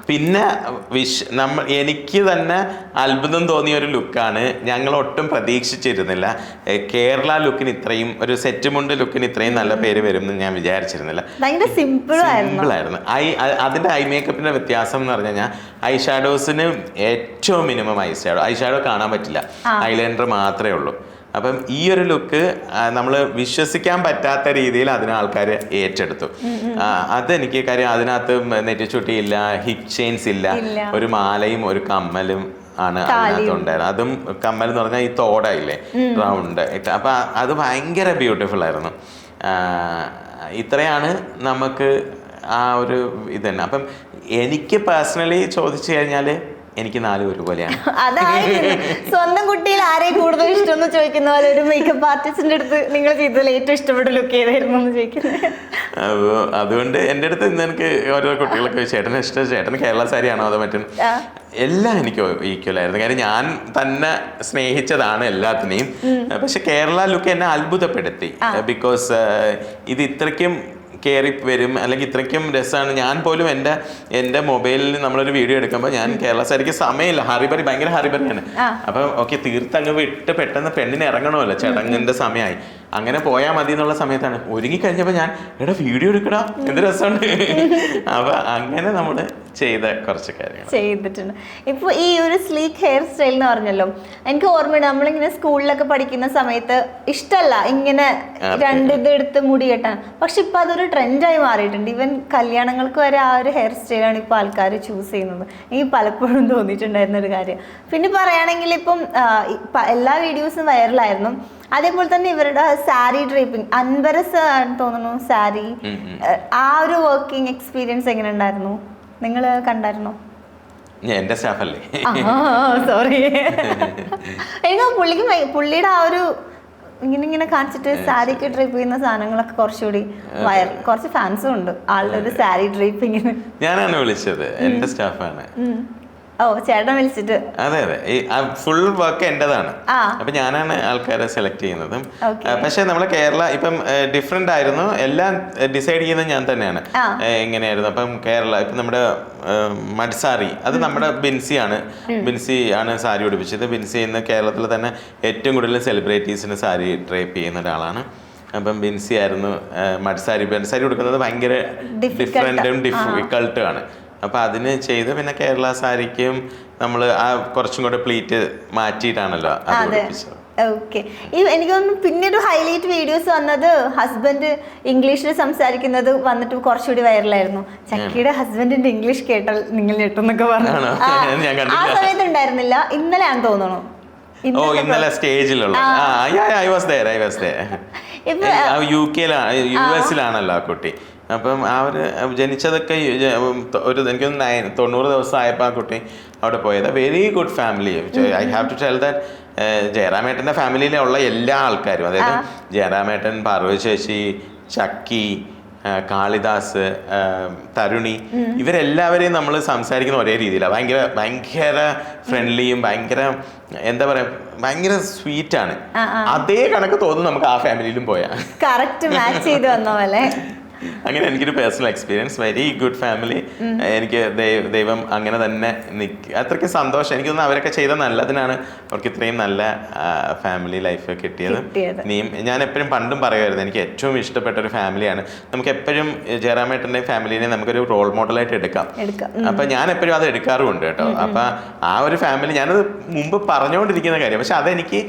പിന്നെ എനിക്ക് തന്നെ അത്ഭുതം തോന്നിയ ഒരു ലുക്കാണ്, ഞങ്ങൾ ഒട്ടും പ്രതീക്ഷിച്ചിരുന്നില്ല. കേരള ലുക്കിന് ഇത്രയും ഒരു സെറ്റ് മുണ്ട് ലുക്കിന് ഇത്രയും നല്ല പേര് വരും എന്ന് ഞാൻ വിചാരിച്ചിരുന്നില്ല. സിമ്പിൾ ആയിരുന്നു. അതിന്റെ ഐ മേക്കപ്പിന്റെ വ്യത്യാസം എന്ന് പറഞ്ഞു കഴിഞ്ഞാൽ ഐ ഷാഡോസിന് ഏറ്റവും മിനിമം ഐ ഷാഡോ കാണാൻ പറ്റില്ല, ഐലൈനർ മാത്രമേ ഉള്ളൂ. അപ്പം ഈ ഒരു ലുക്ക് നമ്മൾ വിശ്വസിക്കാൻ പറ്റാത്ത രീതിയിൽ അതിന് ആൾക്കാർ ഏറ്റെടുത്തു. അതെനിക്ക് കാര്യം അതിനകത്ത് നെറ്റിച്ചുട്ടിയില്ല, ഹിപ്പ് ചെയിൻസ് ഇല്ല, ഒരു മാലയും ഒരു കമ്മലും ആണ് അതിനകത്ത് ഉണ്ടായിരുന്നത്. അതും കമ്മൽ എന്ന് പറഞ്ഞാൽ ഈ തോടയില്ലേ റൗണ്ട് ഇട്ട്, അപ്പൊ അത് ഭയങ്കര ബ്യൂട്ടിഫുൾ ആയിരുന്നു. ഇത്രയാണ് നമുക്ക് ആ ഒരു ഇത് തന്നെ. അപ്പം എനിക്ക് പേഴ്സണലി ചോദിച്ചു കഴിഞ്ഞാൽ എനിക്ക് 4 ഒരുപോലെയാണ്. സ്വന്തം കുട്ടിയിൽ ആരെയും കൂടുതൽ ഇഷ്ടം എന്ന് ചോദിക്കുന്ന പോലെ ഒരു മേക്കപ്പ് ആർട്ടിസ്റ്റിന്റെ അടുത്ത് നിങ്ങൾ ചെയ്തതിൽ ഏറ്റവും ഇഷ്ടപ്പെട്ട ലുക്ക് ഏതായിരുന്നു എന്ന് ചോദിക്കുന്നത്. അതുകൊണ്ട് എൻ്റെ അടുത്ത് ഇന്ന് എനിക്ക് ഓരോ കുട്ടികളൊക്കെ ചേട്ടന് ഇഷ്ടം, ചേട്ടന് കേരള സാരി ആണോ അതോ മറ്റും, എല്ലാം എനിക്ക് ഈക്വൽ ആയിരുന്നു. കാര്യം ഞാൻ തന്നെ സ്നേഹിച്ചതാണ് എല്ലാത്തിനെയും. പക്ഷെ കേരള ലുക്ക് എന്നെ അത്ഭുതപ്പെടുത്തി. ബിക്കോസ് ഇത് ഇത്രയ്ക്കും കയറി വരും, അല്ലെങ്കിൽ ഇത്രയ്ക്കും രസമാണ്. ഞാൻ പോലും എൻ്റെ മൊബൈലിൽ നമ്മളൊരു വീഡിയോ എടുക്കുമ്പോൾ ഞാൻ കേരള സാരിക്ക് സമയമില്ല, ഹറിബറി ഭയങ്കര ഹറിബറിയാണ്. അപ്പം ഓക്കെ തീർത്തങ്ങ് വിട്ട് പെട്ടെന്ന് പെണ്ണിന് ഇറങ്ങണമല്ലോ, ചടങ്ങിൻ്റെ സമയമായി. അങ്ങനെ പോയാൽ മതി എന്നുള്ള സമയത്താണ് ഒരുങ്ങി കഴിഞ്ഞപ്പോൾ ഞാൻ എടാ വീഡിയോ എടുക്കടാ എന്ത് രസമുണ്ട്. അപ്പൊ അങ്ങനെ നമ്മൾ ചെയ്ത കുറച്ച് കാര്യങ്ങൾ ചെയ്തിട്ടുണ്ട്. ഇപ്പോൾ ഈ ഒരു സ്ലീക്ക് ഹെയർ സ്റ്റൈൽ എന്ന് പറഞ്ഞല്ലോ, എനിക്ക് ഓർമ്മയുണ്ട് നമ്മളിങ്ങനെ സ്കൂളിലൊക്കെ പഠിക്കുന്ന സമയത്ത് ഇഷ്ടമല്ല ഇങ്ങനെ ഇതെടുത്ത് മുടി കെട്ടാൻ. പക്ഷെ ഇപ്പൊ അതൊരു ട്രെൻഡായി മാറിയിട്ടുണ്ട്. ഈവൻ കല്യാണങ്ങൾക്ക് വരെ ആ ഒരു ഹെയർ സ്റ്റൈലാണ് ഇപ്പോൾ ആൾക്കാർ ചൂസ് ചെയ്യുന്നത്. എനിക്ക് പലപ്പോഴും തോന്നിയിട്ടുണ്ടായിരുന്ന ഒരു കാര്യം. പിന്നെ പറയുകയാണെങ്കിൽ ഇപ്പം എല്ലാ വീഡിയോസും വൈറലായിരുന്നു. അതേപോലെ തന്നെ ഇവരുടെ സാരി ഡ്രേപ്പിംഗ്, അൻവരസ് തോന്നുന്നു സാരി, ആ ഒരു വർക്കിംഗ് എക്സ്പീരിയൻസ് എങ്ങനെ ഉണ്ടായിരുന്നു? നിങ്ങൾ കണ്ടായിരുന്നോ? എന്റെ സ്റ്റാഫല്ലേ. സോറി, എനിക്ക് പുള്ളിയുടെ ആ ഒരു ഇങ്ങനെ കാണിച്ചിട്ട് സാരിക്ക് ഡ്രൈപ്പ് ചെയ്യുന്ന സാധനങ്ങളൊക്കെ കുറച്ചുകൂടി കുറച്ച് ഫാൻസും ഉണ്ട് ആളുടെ ഒരു സാരി ഡ്രൈപ്പിങ്ങിന്. ഞാനാണ് വിളിച്ചത്, എന്റെ സ്റ്റാഫാണ്. ഓ, ചേട്ടൻ വിളിച്ചിട്ട്? അതെ അതെ, ഈ ഫുൾ വർക്ക് എന്റേതാണ്. അപ്പൊ ഞാനാണ് ആൾക്കാരെ സെലക്ട് ചെയ്യുന്നതും. പക്ഷെ നമ്മളെ കേരള ഇപ്പം ഡിഫറെന്റ് ആയിരുന്നു, എല്ലാം ഡിസൈഡ് ചെയ്യുന്നത് ഞാൻ തന്നെയാണ്. എങ്ങനെയായിരുന്നു അപ്പം കേരള ഇപ്പം നമ്മുടെ മഡ്സാരി, അത് നമ്മുടെ ബിൻസി ആണ് സാരി ഉടുപ്പിച്ചത്. ബിൻസി ഇന്ന് കേരളത്തിൽ തന്നെ ഏറ്റവും കൂടുതൽ സെലിബ്രിറ്റീസിന് സാരി ഡ്രേപ്പ് ചെയ്യുന്ന ഒരാളാണ്. അപ്പം ബിൻസി ആയിരുന്നു മഡ്സാരി കൊടുക്കുന്നത്. ഭയങ്കര ഡിഫറെന്റും ഡിഫിക്കൾട്ടുമാണ്. അപ്പം അതിന് ചെയ്ത് പിന്നെ കേരള സാരിക്കും നമ്മൾ ആ കുറച്ചും കൂടെ പ്ലീറ്റ് മാറ്റിയിട്ടാണല്ലോ അത് പഠിപ്പിച്ചത്. ഓക്കെ. എനിക്ക് തോന്നുന്നു പിന്നീട് ഹൈലൈറ്റ് വീഡിയോസ് വന്നത് ഹസ്ബൻഡ് ഇംഗ്ലീഷിൽ സംസാരിക്കുന്നത് വന്നിട്ട് കുറച്ചുകൂടി വൈറലായിരുന്നു. ചക്കിയുടെ ഹസ്ബൻഡിന്റെ ഇംഗ്ലീഷ് കേട്ടാൽ നിങ്ങൾ ഞെട്ടുന്നൊക്കെ പറഞ്ഞു. ആ സമയത്ത് ഉണ്ടായിരുന്നില്ല, ഇന്നലെയാണെന്ന് തോന്നുന്നു. ഇന്നലെ സ്റ്റേജിലുള്ള US-ലാണല്ലോ ആ കുട്ടി. അപ്പം അവർ ജനിച്ചതൊക്കെ എനിക്ക് 90 ദിവസം ആയപ്പോൾ ആ കുട്ടി അവിടെ പോയത്. Very good family. I have to tell that ജയറാമേട്ടൻ്റെ ഫാമിലിയിലുള്ള എല്ലാ ആൾക്കാരും, അതായത് ജയറാമേട്ടൻ, പാർവതി ചേച്ചി, ചക്കി, കാളിദാസ്, തരുണി, ഇവരെല്ലാവരെയും നമ്മൾ സംസാരിക്കുന്ന ഒരേ രീതിയിലാണ്. ഭയങ്കര ഫ്രണ്ട്ലിയും ഭയങ്കര എന്താ പറയാ ഭയങ്കര സ്വീറ്റാണ്. അതേ കണക്ക് തോന്നുന്നു നമുക്ക് ആ ഫാമിലിയിലും പോയാൽ. കറക്റ്റ് മാച്ച് ചെയ്ത് വന്ന പോലെ. അങ്ങനെ എനിക്കൊരു personal experience, very good family. എനിക്ക് ദൈവം അങ്ങനെ തന്നെ അത്രയ്ക്ക് സന്തോഷം. എനിക്ക് തോന്നുന്നു അവരൊക്കെ ചെയ്ത നല്ലതിനാണ് അവർക്ക് ഇത്രയും നല്ല ഫാമിലി ലൈഫ് കിട്ടിയത്. ഇനിയും ഞാൻ എപ്പോഴും പണ്ടും പറയുമായിരുന്നു, എനിക്ക് ഏറ്റവും ഇഷ്ടപ്പെട്ട ഒരു ഫാമിലിയാണ്. നമുക്ക് എപ്പോഴും ജയറാമേട്ടൻ്റെ ഫാമിലിനെ നമുക്കൊരു റോൾ മോഡലായിട്ട് എടുക്കാം. അപ്പം ഞാൻ എപ്പോഴും അത് എടുക്കാറുമുണ്ട് കേട്ടോ. അപ്പം ആ ഒരു ഫാമിലി ഞാനത് മുമ്പ് പറഞ്ഞുകൊണ്ടിരിക്കുന്ന കാര്യം, പക്ഷെ അതെനിക്ക്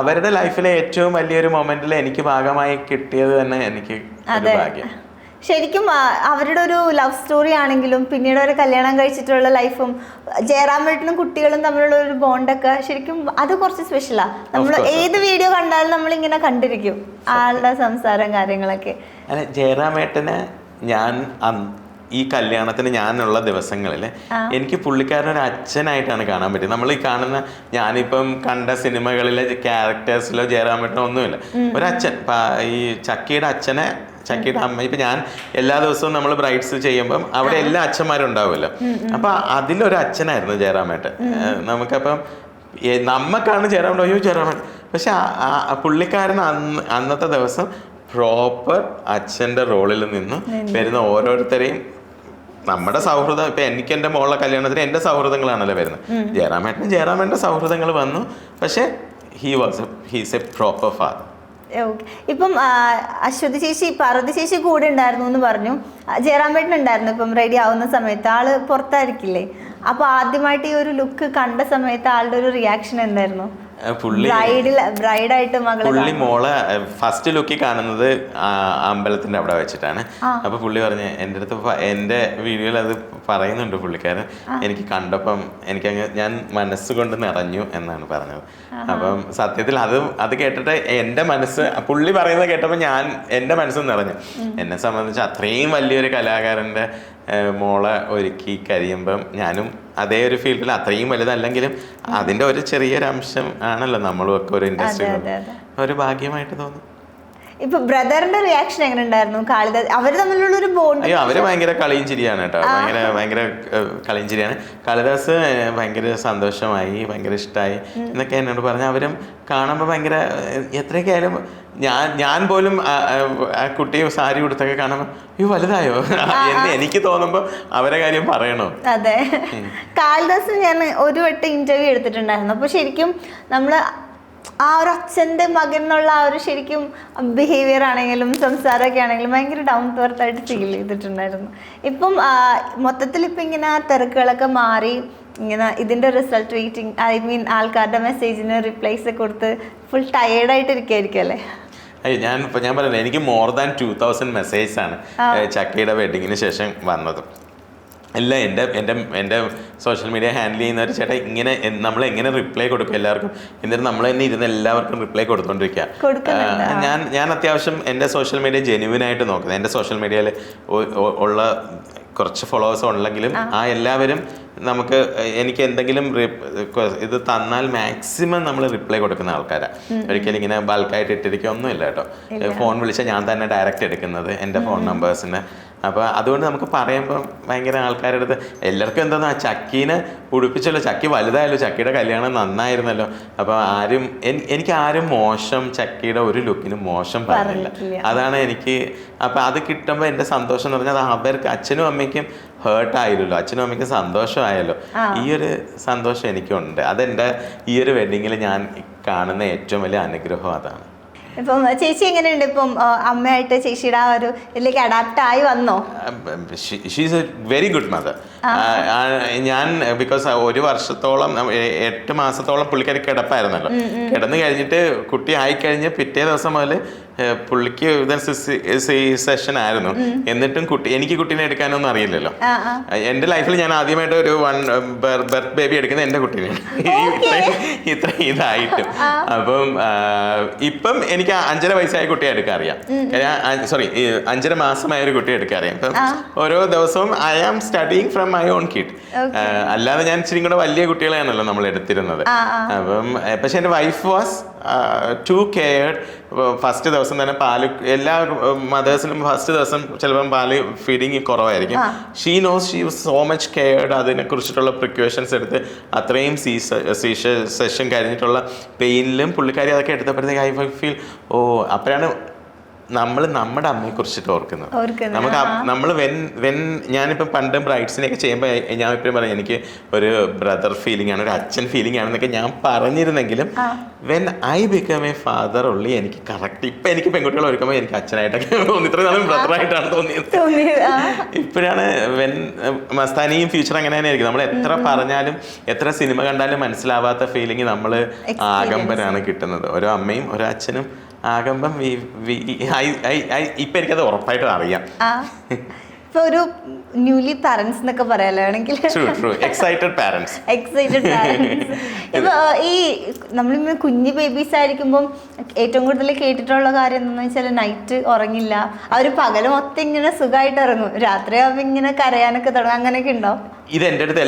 അവരുടെ ലൈഫിലെ ഏറ്റവും വലിയൊരു മൊമെന്റിൽ എനിക്ക് ഭാഗമായി കിട്ടിയത് തന്നെ എനിക്ക് ഒരു ഭാഗ്യം. ശരിക്കും അവരുടെ ഒരു ലവ് സ്റ്റോറി ആണെങ്കിലും പിന്നീട് ഒരു കല്യാണം കഴിച്ചിട്ടുള്ള ലൈഫും ജയറാമേട്ടനും കുട്ടികളും തമ്മിലുള്ള ഒരു ബോണ്ടൊക്കെ ശരിക്കും അത് കുറച്ച് സ്പെഷ്യലാണ്. നമ്മൾ ഏത് വീഡിയോ കണ്ടാലും നമ്മളിങ്ങനെ കണ്ടിരിക്കും ആളുടെ സംസാരം കാര്യങ്ങളൊക്കെ. അല്ല, ജയറാമേട്ടന് ഞാൻ ഈ കല്യാണത്തിന് ഞാനുള്ള ദിവസങ്ങളിൽ എനിക്ക് പുള്ളിക്കാരനൊരു അച്ഛനായിട്ടാണ് കാണാൻ പറ്റിയത്. നമ്മൾ ഈ കാണുന്ന ഞാനിപ്പം കണ്ട സിനിമകളിലെ ക്യാരക്ടേഴ്സിലോ ജയറാമേട്ടനോ ഒന്നുമില്ല, ഒരച്ഛൻ. ഈ ചക്കിയുടെ അമ്മ. ഇപ്പം ഞാൻ എല്ലാ ദിവസവും നമ്മൾ ബ്രൈഡ്സ് ചെയ്യുമ്പം അവിടെ എല്ലാ അച്ഛന്മാരും ഉണ്ടാവുമല്ലോ. അപ്പം അതിലൊരു അച്ഛനായിരുന്നു ജയറാമേട്ടൻ. നമുക്കപ്പം നമ്മക്കാണ് ജയറാമേട്ടൻ. പക്ഷെ പുള്ളിക്കാരൻ അന്നത്തെ ദിവസം പ്രോപ്പർ അച്ഛൻ്റെ റോളിൽ നിന്ന് വരുന്ന ഓരോരുത്തരെയും നമ്മുടെ സൗഹൃദം. ഇപ്പം എനിക്ക് എൻ്റെ മോളുടെ കല്യാണത്തിന് എൻ്റെ സൗഹൃദങ്ങളാണല്ലോ വരുന്നത്. ജയറാമേട്ടൻ്റെ സൗഹൃദങ്ങൾ വന്നു. പക്ഷെ ഹീസ് എ പ്രോപ്പർ ഫാദർ. ഇപ്പം അശ്വതി ചേച്ചി, പാർവതി ചേച്ചി കൂടെ ഉണ്ടായിരുന്നു എന്ന് പറഞ്ഞു. ജയറാമേട്ടൻ ഉണ്ടായിരുന്നു ഇപ്പം റെഡി ആവുന്ന സമയത്ത്. ആള് പുറത്തായിരിക്കില്ലേ? അപ്പൊ ആദ്യമായിട്ട് ഈ ഒരു ലുക്ക് കണ്ട സമയത്ത് ആളുടെ ഒരു റിയാക്ഷൻ എന്തായിരുന്നു? പുള്ളി മോളെ ഫസ്റ്റ് ലുക്കിൽ കാണുന്നത് അമ്പലത്തിന്റെ അവിടെ വെച്ചിട്ടാണ്. അപ്പൊ പുള്ളി പറഞ്ഞ് എൻ്റെ അടുത്ത്, എൻ്റെ വീഡിയോയിൽ അത് പറയുന്നുണ്ട് പുള്ളിക്കാരൻ, എനിക്ക് കണ്ടപ്പം ഞാൻ മനസ്സുകൊണ്ട് നിറഞ്ഞു എന്നാണ് പറഞ്ഞത്. അപ്പം സത്യത്തിൽ അത് കേട്ടിട്ട് എൻ്റെ മനസ്സ്, പുള്ളി പറയുന്നത് കേട്ടപ്പോൾ എൻ്റെ മനസ്സ് നിറഞ്ഞു. എന്നെ സംബന്ധിച്ച് അത്രയും വലിയൊരു കലാകാരൻ്റെ മോളെ ഒരുക്കി കഴിയുമ്പം ഞാനും അതേ ഒരു ഫീൽഡിൽ, അത്രയും വലുതല്ലെങ്കിലും അതിൻ്റെ ഒരു ചെറിയൊരു അംശം ആണല്ലോ നമ്മളും ഒക്കെ ഒരു ഇൻഡസ്ട്രി. ഒരു ഭാഗ്യമായിട്ട് തോന്നി. ഇപ്പൊ ബ്രദറിന്റെ റിയാക്ഷൻ എങ്ങനെ ഉണ്ടായിരുന്നു? കാളിദാസ് അവര് തമ്മിലുള്ള ഒരു ബോണ്ട്? അയ്യോ, അവര് ഭയങ്കര കളിയും ചിരിയാണ് കേട്ടോ. ഭയങ്കര കളിയും ചിരിയാണ്. കാളിദാസ് ഭയങ്കര സന്തോഷമായി, ഭയങ്കര ഇഷ്ടമായി എന്നൊക്കെ എന്നോട് പറഞ്ഞു. അവരും കാണുമ്പോൾ ഭയങ്കര എത്രയൊക്കെ ആയാലും ഞാൻ പോലും ആ കുട്ടിയെ സാരി കൊടുത്തൊക്കെ കാണുമ്പോൾ അയ്യോ വലുതായോ എന്ന് എനിക്ക് തോന്നുമ്പോൾ അവരെ കാര്യം പറയണോ? അതെ. കാളിദാസ് ഞാൻ ഒരു വട്ടം ഇന്റർവ്യൂ എടുത്തിട്ടുണ്ടായിരുന്നു. അപ്പോൾ ശരിക്കും നമ്മള് ആ ഒരു അച്ഛൻ്റെ മകൻ എന്നുള്ള ആ ഒരു ശരിക്കും ബിഹേവിയർ ആണെങ്കിലും സംസാരമൊക്കെ ആണെങ്കിലും ഭയങ്കര ഡൗൺ ടു എർത്ത് ആയിട്ട് ഫീൽ ചെയ്തിട്ടുണ്ടായിരുന്നു. ഇപ്പം മൊത്തത്തിൽ ഇപ്പം ഇങ്ങനെ തിരക്കുകളൊക്കെ മാറി ഇങ്ങനെ ഇതിൻ്റെ റിസൾട്ട് വെയിറ്റിംഗ്, ഐ മീൻ ആൾക്കാരുടെ മെസ്സേജിന് റിപ്ലൈസ് കൊടുത്ത് ഫുൾ ടയേർഡായിട്ട് ഇരിക്കുകയായിരിക്കും അല്ലേ? ഞാൻ പറയുന്നത് എനിക്ക് മോർ ദാൻ 2000 മെസ്സേജാണ് ചക്കയുടെ വെഡിങ്ങിന് ശേഷം വന്നത്. എല്ലാം എൻ്റെ സോഷ്യൽ മീഡിയ ഹാൻഡിൽ ചെയ്യുന്ന ഒരു ചേട്ടാ ഇങ്ങനെ നമ്മൾ എങ്ങനെ റിപ്ലൈ കൊടുക്കും എല്ലാവർക്കും, എന്നിട്ട് നമ്മൾ തന്നെ ഇരുന്ന് എല്ലാവർക്കും റിപ്ലൈ കൊടുത്തോണ്ടിരിക്കുക. ഞാൻ അത്യാവശ്യം എൻ്റെ സോഷ്യൽ മീഡിയ ജെന്യുവിനായിട്ട് നോക്കുന്നത്. എൻ്റെ സോഷ്യൽ മീഡിയയിൽ ഉള്ള കുറച്ച് ഫോളോവേഴ്സ് ഉണ്ടെങ്കിലും ആ എല്ലാവരും നമുക്ക് എനിക്ക് എന്തെങ്കിലും ഇത് തന്നാൽ മാക്സിമം നമ്മൾ റിപ്ലൈ കൊടുക്കുന്ന ആൾക്കാരാണ്. ഒരിക്കലും ഇങ്ങനെ ബൾക്കായിട്ട് ഇട്ടിരിക്കുക ഒന്നുമില്ല കേട്ടോ. ഫോൺ വിളിച്ചാൽ ഞാൻ തന്നെ ഡയറക്റ്റ് എടുക്കുന്നത് എൻ്റെ ഫോൺ നമ്പേഴ്സിന്. അപ്പോൾ അതുകൊണ്ട് നമുക്ക് പറയുമ്പോൾ ഭയങ്കര ആൾക്കാരുടെ അടുത്ത് എല്ലാവർക്കും എന്താ ചക്കീനെ ഉടുപ്പിച്ചല്ലോ, ചക്കി വലുതായല്ലോ, ചക്കിയുടെ കല്യാണം നന്നായിരുന്നല്ലോ. അപ്പോൾ എനിക്ക് ആരും മോശം ചക്കിയുടെ ഒരു ലുക്കിന് മോശം പറഞ്ഞില്ല. അതാണ് എനിക്ക്. അപ്പം അത് കിട്ടുമ്പോൾ എൻ്റെ സന്തോഷം എന്ന് പറഞ്ഞാൽ അത് അവർക്ക് അച്ഛനും അമ്മയ്ക്കും ഹേർട്ടായില്ലല്ലോ, അച്ഛനും അമ്മയ്ക്കും സന്തോഷമായല്ലോ. ഈ ഒരു സന്തോഷം എനിക്കുണ്ട്. അതെൻ്റെ ഈ ഒരു വെഡിങ്ങിൽ ഞാൻ കാണുന്ന ഏറ്റവും വലിയ അനുഗ്രഹം അതാണ്. ഇപ്പം ചേച്ചി എങ്ങനെയുണ്ട്? ഇപ്പം അമ്മയായിട്ട് ചേച്ചിയുടെ ആ ഒരു ഇതിലേക്ക് അഡാപ്റ്റ് ആയി വന്നോ? She's A very good mother. ഞാൻ ബിക്കോസ് 1 വർഷത്തോളം 8 മാസത്തോളം പുള്ളിക്കാരി കിടപ്പായിരുന്നല്ലോ. കിടന്നു കഴിഞ്ഞിട്ട് കുട്ടി ആയിക്കഴിഞ്ഞ് പിറ്റേ ദിവസം മുതൽ പുള്ളിക്ക് സെഷൻ ആയിരുന്നു. എന്നിട്ടും എനിക്ക് കുട്ടീനെ എടുക്കാനൊന്നും അറിയില്ലല്ലോ. എൻ്റെ ലൈഫിൽ ഞാൻ ആദ്യമായിട്ട് ഒരു ബർത്ത് ബേബി എടുക്കുന്നത് എൻ്റെ കുട്ടീനെയാണ്, ഇത്ര ഇതായിട്ടും. അപ്പം ഇപ്പം എനിക്ക് 5.5 വയസ്സായ കുട്ടിയെ എടുക്കാൻ അറിയാം. 5.5 മാസമായ ഒരു കുട്ടിയെ എടുക്കാൻ അറിയാം. അപ്പം ഓരോ ദിവസവും I am studying from my own kid. അല്ലാതെ ഞാൻ ഇച്ചിരി കൂടെ വലിയ കുട്ടികളെയാണല്ലോ നമ്മൾ എടുത്തിരുന്നത്. അപ്പം പക്ഷെ എൻ്റെ wife was too scared. First ദിവസം തന്നെ പാല്, എല്ലാ മദേഴ്സിനും ഫസ്റ്റ് ദിവസം ചിലപ്പം പാല് ഫീഡിങ് കുറവായിരിക്കും. She knows she was so much cared. അതിനെക്കുറിച്ചിട്ടുള്ള പ്രിക്കോഷൻസ് എടുത്ത് അത്രയും സെഷൻ കഴിഞ്ഞിട്ടുള്ള പെയിനിലും പുള്ളിക്കാരി അതൊക്കെ എടുത്തപ്പോഴത്തേക്ക് ഐ ഫീൽ അപ്പോഴാണ് നമ്മൾ നമ്മുടെ അമ്മയെ കുറിച്ചിട്ട് ഓർക്കുന്നത്. നമ്മൾ ഞാനിപ്പോൾ പണ്ട് ബ്രൈഡ്സിനെയൊക്കെ ചെയ്യുമ്പോൾ ഞാൻ എപ്പോഴും പറയും എനിക്ക് ഒരു ബ്രദർ ഫീലിംഗ് ആണ്, ഒരു അച്ഛൻ ഫീലിംഗ് ആണെന്നൊക്കെ ഞാൻ പറഞ്ഞിരുന്നെങ്കിലും when I become a father ഉള്ളി എനിക്ക് കറക്റ്റ് ഇപ്പം എനിക്ക് പെൺകുട്ടികൾ ഒരുക്കുമ്പോൾ എനിക്ക് അച്ഛനായിട്ടൊക്കെ തോന്നി. ഇത്രയും നാളും ബ്രദറായിട്ടാണ് തോന്നിയത്. ഇപ്പോഴാണ് മസ്താനിയും ഫ്യൂച്ചർ അങ്ങനെ തന്നെ ആയിരിക്കും. നമ്മൾ എത്ര പറഞ്ഞാലും എത്ര സിനിമ കണ്ടാലും മനസ്സിലാവാത്ത ഫീലിംഗ് നമ്മൾ ആഗംബരാണ് കിട്ടുന്നത്. ഓരോ അമ്മയും ഓരോ അച്ഛനും ആകുമ്പം ഇപ്പം എനിക്കത് ഉറപ്പായിട്ടും അറിയാം. ഇപ്പൊ ഒരു ന്യൂലി പാരന്റ്സ് എന്നൊക്കെ പറയാലോ ആണെങ്കിൽ എക്സൈറ്റഡ് പാരന്റ്സ്. ഇപ്പൊ ഈ നമ്മളിങ്ങനെ കുഞ്ഞു ബേബീസ് ആയിരിക്കുമ്പം ഏറ്റവും കൂടുതൽ കേട്ടിട്ടുള്ള കാര്യം എന്താണെന്ന് വെച്ചാൽ നൈറ്റ് ഉറങ്ങില്ല, അവർ പകല് മൊത്തം ഇങ്ങനെ സുഖമായിട്ട് ഇറങ്ങും, രാത്രി ആവുമ്പോൾ ഇങ്ങനെ കരയാനൊക്കെ തുടങ്ങും. അങ്ങനെയൊക്കെ ഉണ്ടാവും. ഇത് എൻ്റെ അടുത്ത്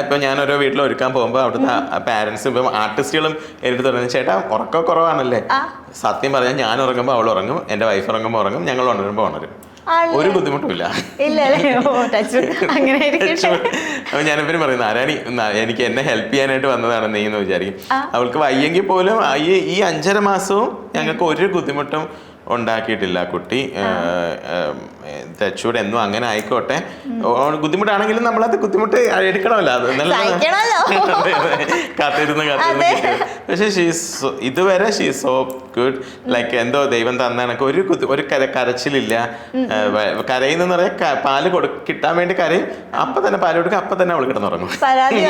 ഇപ്പം ഞാൻ ഓരോ വീട്ടിൽ ഒരുക്കാൻ പോകുമ്പോൾ അവിടുത്തെ പാരന്റ്സും ഇപ്പം ആർട്ടിസ്റ്റുകളും എൻ്റെ തുടങ്ങുന്നത് ചേട്ടാ ഉറക്കം കുറവാണല്ലേ. സത്യം പറഞ്ഞാൽ ഞാൻ ഉറങ്ങുമ്പോൾ അവൾ ഉറങ്ങും, എൻ്റെ വൈഫ് ഉറങ്ങുമ്പോൾ ഉറങ്ങും, ഞങ്ങൾ ഉണരുമ്പോൾ ഉണരും. ഒരു ബുദ്ധിമുട്ടുമില്ല. അപ്പൊ ഞാനിവരും പറയുന്നത് ആരാണി എനിക്ക് എന്നെ ഹെൽപ്പ് ചെയ്യാനായിട്ട് വന്നതാണ് നീ എന്ന് വിചാരിക്കും. അവൾക്ക് വയ്യെങ്കിൽ പോലും ഈ 5.5 മാസവും ഞങ്ങൾക്ക് ഒരു ബുദ്ധിമുട്ടും ഉണ്ടാക്കിയിട്ടില്ല. കുട്ടി തെച്ചൂടെ എന്നും അങ്ങനെ ആയിക്കോട്ടെ. ബുദ്ധിമുട്ടാണെങ്കിലും നമ്മളത് ബുദ്ധിമുട്ട് എടുക്കണമല്ലോ, അത് കാത്തിരുന്ന് പക്ഷെ ഇതുവരെ ഷീ സോ ഗുഡ്. ലൈക്ക് എന്തോ ദൈവം തന്നണക്ക് ഒരു കരച്ചിലില്ല. കരയുന്നെന്ന് പറയാ പാല് കിട്ടാൻ വേണ്ടി കരയും, അപ്പൊ തന്നെ പാല് കൊടുക്കുക, അപ്പൊ തന്നെ അവൾ കിടന്നുറങ്ങും. പരാതി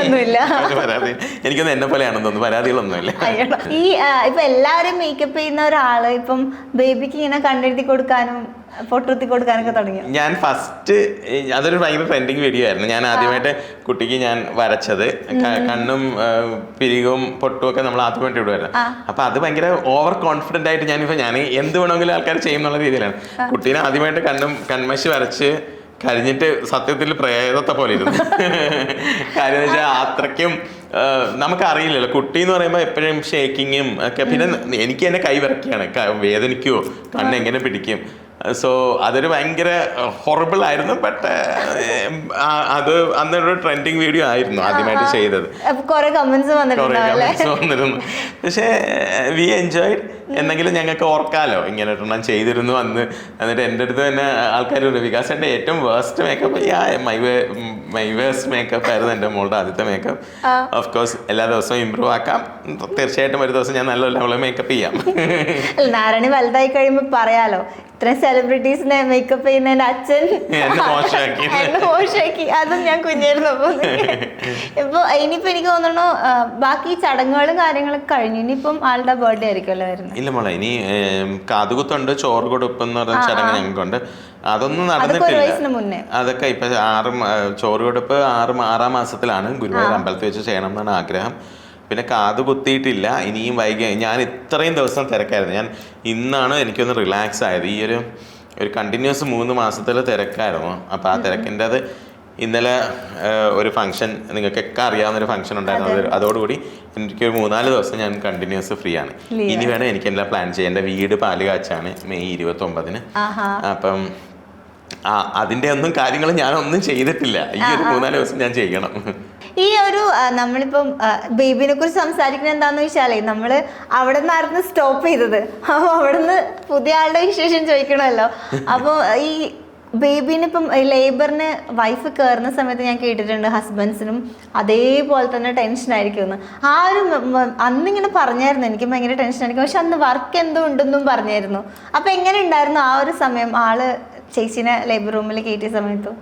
എനിക്കൊന്നും എന്നെ പോലെയാണെന്ന് തോന്നുന്നു, പരാതികളൊന്നുമില്ല. ഈ ഇപ്പൊ എല്ലാവരും മേക്കപ്പ് ചെയ്യുന്ന ഒരാള് ഇപ്പം ബേബിക്ക് ഇങ്ങനെ കണ്ടെഴുതി കൊടുക്കാനും പൊട്ടുത്തി കൊടുക്കാനൊക്കെ തുടങ്ങി. ഞാൻ ഫസ്റ്റ് അതൊരു ഭയങ്കര ട്രെൻഡിങ് വീഡിയോ ആയിരുന്നു. ഞാൻ ആദ്യമായിട്ട് കുട്ടിക്ക് ഞാൻ വരച്ചത് കണ്ണും പിരികവും പൊട്ടും ഒക്കെ നമ്മൾ ആദ്യമായിട്ട് ഇടുമായിരുന്നു. അപ്പൊ അത് ഭയങ്കര ഓവർ കോൺഫിഡന്റ് ആയിട്ട് ഞാൻ എന്ത് വേണമെങ്കിലും ആൾക്കാർ ചെയ്യുന്നുള്ള രീതിയിലാണ് കുട്ടീനെ ആദ്യമായിട്ട് കൺമശി വരച്ച് കഴിഞ്ഞിട്ട് സത്യത്തിൽ പ്രേതത്തെ പോലെ ഇരുന്നു. കാര്യം എന്ന് വെച്ചാൽ അത്രയ്ക്കും നമുക്കറിയില്ലല്ലോ, കുട്ടി എന്ന് പറയുമ്പോൾ എപ്പോഴും ഷേക്കിങ്ങും ഒക്കെ. പിന്നെ എനിക്ക് തന്നെ കൈ വിറക്കുകയാണ്, വേദനിക്കുമോ, കണ്ണ് എങ്ങനെ പിടിക്കും. സോ അതൊരു ഭയങ്കര ഹൊറബിൾ ആയിരുന്നു. ബട്ട് അത് അന്നൊരു ട്രെൻഡിങ് വീഡിയോ ആയിരുന്നു ആദ്യമായിട്ട് ചെയ്തത്. കുറെ കമന്റ്സ് വന്നിരുന്നു. പക്ഷേ വി എൻജോയ്ഡ്. എന്നെങ്കിലും ഞങ്ങൾക്ക് ഓർക്കാലോ ഇങ്ങനെ ഒരെണ്ണം ചെയ്തിരുന്നു അന്ന്. എന്നിട്ട് എൻ്റെ അടുത്ത് തന്നെ ആൾക്കാർ വികാസ് എൻ്റെ ഏറ്റവും waste makeup my waste makeup ആയിരുന്നു എൻ്റെ മോളുടെ ആദ്യത്തെ മേക്കപ്പ്. ഓഫ് കോഴ്സ് എല്ലാ ദിവസവും ഇമ്പ്രൂവ് ആക്കാം. തീർച്ചയായിട്ടും ഒരു ദിവസം ഞാൻ നല്ല ലെവലിൽ മേക്കപ്പ് ചെയ്യാം. നാരായണി വലുതായി കഴിയുമ്പോൾ പറയാലോ, ഇത്രയും സെലിബ്രിറ്റീസിനെ മേക്കപ്പ് ചെയ്യുന്നതിന്റെ അച്ഛൻ എന്നെ മോശമാക്കി. അതും ഞാൻ കുഞ്ഞായിരുന്നപ്പോ. ഇനിയിപ്പോ എനിക്ക് തോന്നുന്നു ബാക്കി ചടങ്ങുകളും കാര്യങ്ങളൊക്കെ കഴിഞ്ഞു. ഇനിയിപ്പം ആളുടെ ബർത്ത്ഡേ ആയിരിക്കുമല്ലോ വരുന്നത്. ഇല്ല മോളെ, ഇനി കാതുകുത്തുണ്ട്, ചോറ് കൊടുപ്പ് എന്ന് പറഞ്ഞ ചടങ്ങ് ഞങ്ങൾക്കുണ്ട്. അതൊന്നും നടന്നിട്ടില്ല. അതൊക്കെ ഇപ്പൊ ചോറ് കൊടുപ്പ് 6 മാസത്തിലാണ് ഗുരുവായൂർ അമ്പലത്തിൽ വെച്ച് ചെയ്യണം എന്നാണ് ആഗ്രഹം. പിന്നെ കാത് കുത്തിയിട്ടില്ല. ഇനിയും വൈകി. ഞാൻ ഇത്രയും ദിവസം തിരക്കായിരുന്നു. ഞാൻ ഇന്നാണ് എനിക്കൊന്ന് റിലാക്സ് ആയത്. ഈ ഒരു കണ്ടിന്യൂസ് 3 മാസത്തിൽ തിരക്കായിരുന്നു. അപ്പോൾ ആ തിരക്കിൻ്റെ അത് ഇന്നലെ ഒരു ഫംഗ്ഷൻ, നിങ്ങൾക്കൊക്കെ അറിയാവുന്നൊരു ഫംഗ്ഷൻ ഉണ്ടായിരുന്നു. അതോടുകൂടി എനിക്കൊരു 3-4 ദിവസം ഞാൻ കണ്ടിന്യൂസ് ഫ്രീ ആണ്. ഇനി വേണം എനിക്ക് എല്ലാം പ്ലാൻ ചെയ്യാൻ. എൻ്റെ വീട് പാല് കാച്ചാണ് മെയ് 29. അപ്പം അതിൻ്റെ ഒന്നും കാര്യങ്ങൾ ഞാനൊന്നും ചെയ്തിട്ടില്ല. ഈ ഒരു 3-4 ദിവസം ഞാൻ ചെയ്യണം. ഈ ഒരു നമ്മളിപ്പം ബേബിനെ കുറിച്ച് സംസാരിക്കുന്നത് എന്താന്ന് വെച്ചാലേ, നമ്മള് അവിടെ നിന്നായിരുന്നു സ്റ്റോപ്പ് ചെയ്തത്. അപ്പോൾ അവിടെ നിന്ന് പുതിയ ആളുടെ വിശേഷം ചോദിക്കണമല്ലോ. അപ്പോൾ ഈ ബേബിന് ഇപ്പം ലേബറിന് വൈഫ് കയറുന്ന സമയത്ത് ഞാൻ കേട്ടിട്ടുണ്ട് ഹസ്ബൻഡ്സിനും അതേപോലെ തന്നെ ടെൻഷൻ ആയിരിക്കുമെന്ന്. ആ ഒരു അന്നിങ്ങനെ പറഞ്ഞായിരുന്നു, എനിക്ക് ഭയങ്കര ടെൻഷൻ ആയിരിക്കും. പക്ഷെ അന്ന് വർക്ക് എന്തോ ഉണ്ടെന്നും പറഞ്ഞായിരുന്നു. അപ്പം എങ്ങനെ ഉണ്ടായിരുന്നു ആ ഒരു സമയം, ആള് ചേച്ചിനെ ലേബർ റൂമിൽ കയറ്റിയ സമയത്ത്?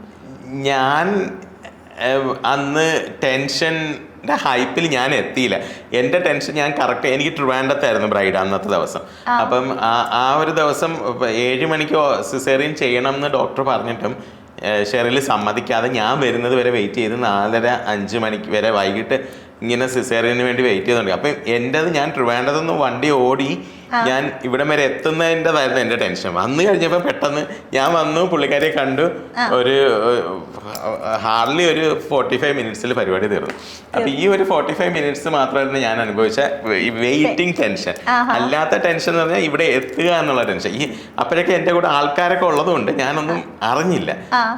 ഞാൻ അന്ന് ടെൻഷൻ്റെ ഹൈപ്പിൽ ഞാൻ എത്തിയില്ല. എൻ്റെ ടെൻഷൻ ഞാൻ കറക്റ്റ്, എനിക്ക് ട്രിവാൻഡ്രത്തായിരുന്നു ബ്രൈഡ് അന്നത്തെ ദിവസം. അപ്പം ആ ഒരു ദിവസം 7 മണിക്ക് സിസേറിയൻ ചെയ്യണം എന്ന് ഡോക്ടർ പറഞ്ഞിട്ടും ഷെറിൽ സമ്മതിക്കാതെ ഞാൻ വരുന്നത് വരെ വെയിറ്റ് ചെയ്ത് 4:30-5 മണിക്ക് വരെ വൈകിട്ട് ഇങ്ങനെ സിസേറിയന് വേണ്ടി വെയിറ്റ് ചെയ്തുകൊണ്ട്. അപ്പം എൻ്റെത് ഞാൻ ട്രിവാൻഡ്രത്ത് നിന്ന് വണ്ടി ഓടി ഞാൻ ഇവിടം വരെ എത്തുന്നതിൻ്റെതായിരുന്നു എൻ്റെ ടെൻഷൻ. വന്നു കഴിഞ്ഞപ്പോൾ പെട്ടെന്ന് ഞാൻ വന്നു, പുള്ളിക്കാരിയെ കണ്ടു. ഒരു ഹാർഡ്ലി ഒരു 45 മിനിറ്റ്സിൽ പരിപാടി തീർന്നു. അപ്പം ഈ ഒരു 45 മിനിറ്റ്സ് മാത്രമായിരുന്നു ഞാൻ അനുഭവിച്ച വെയിറ്റിംഗ് ടെൻഷൻ. അല്ലാത്ത ടെൻഷൻ എന്ന് പറഞ്ഞാൽ ഇവിടെ എത്തുക എന്നുള്ള ടെൻഷൻ. അപ്പോഴൊക്കെ എൻ്റെ കൂടെ ആൾക്കാരൊക്കെ ഉള്ളതുകൊണ്ട് ഞാനൊന്നും അറിഞ്ഞില്ല.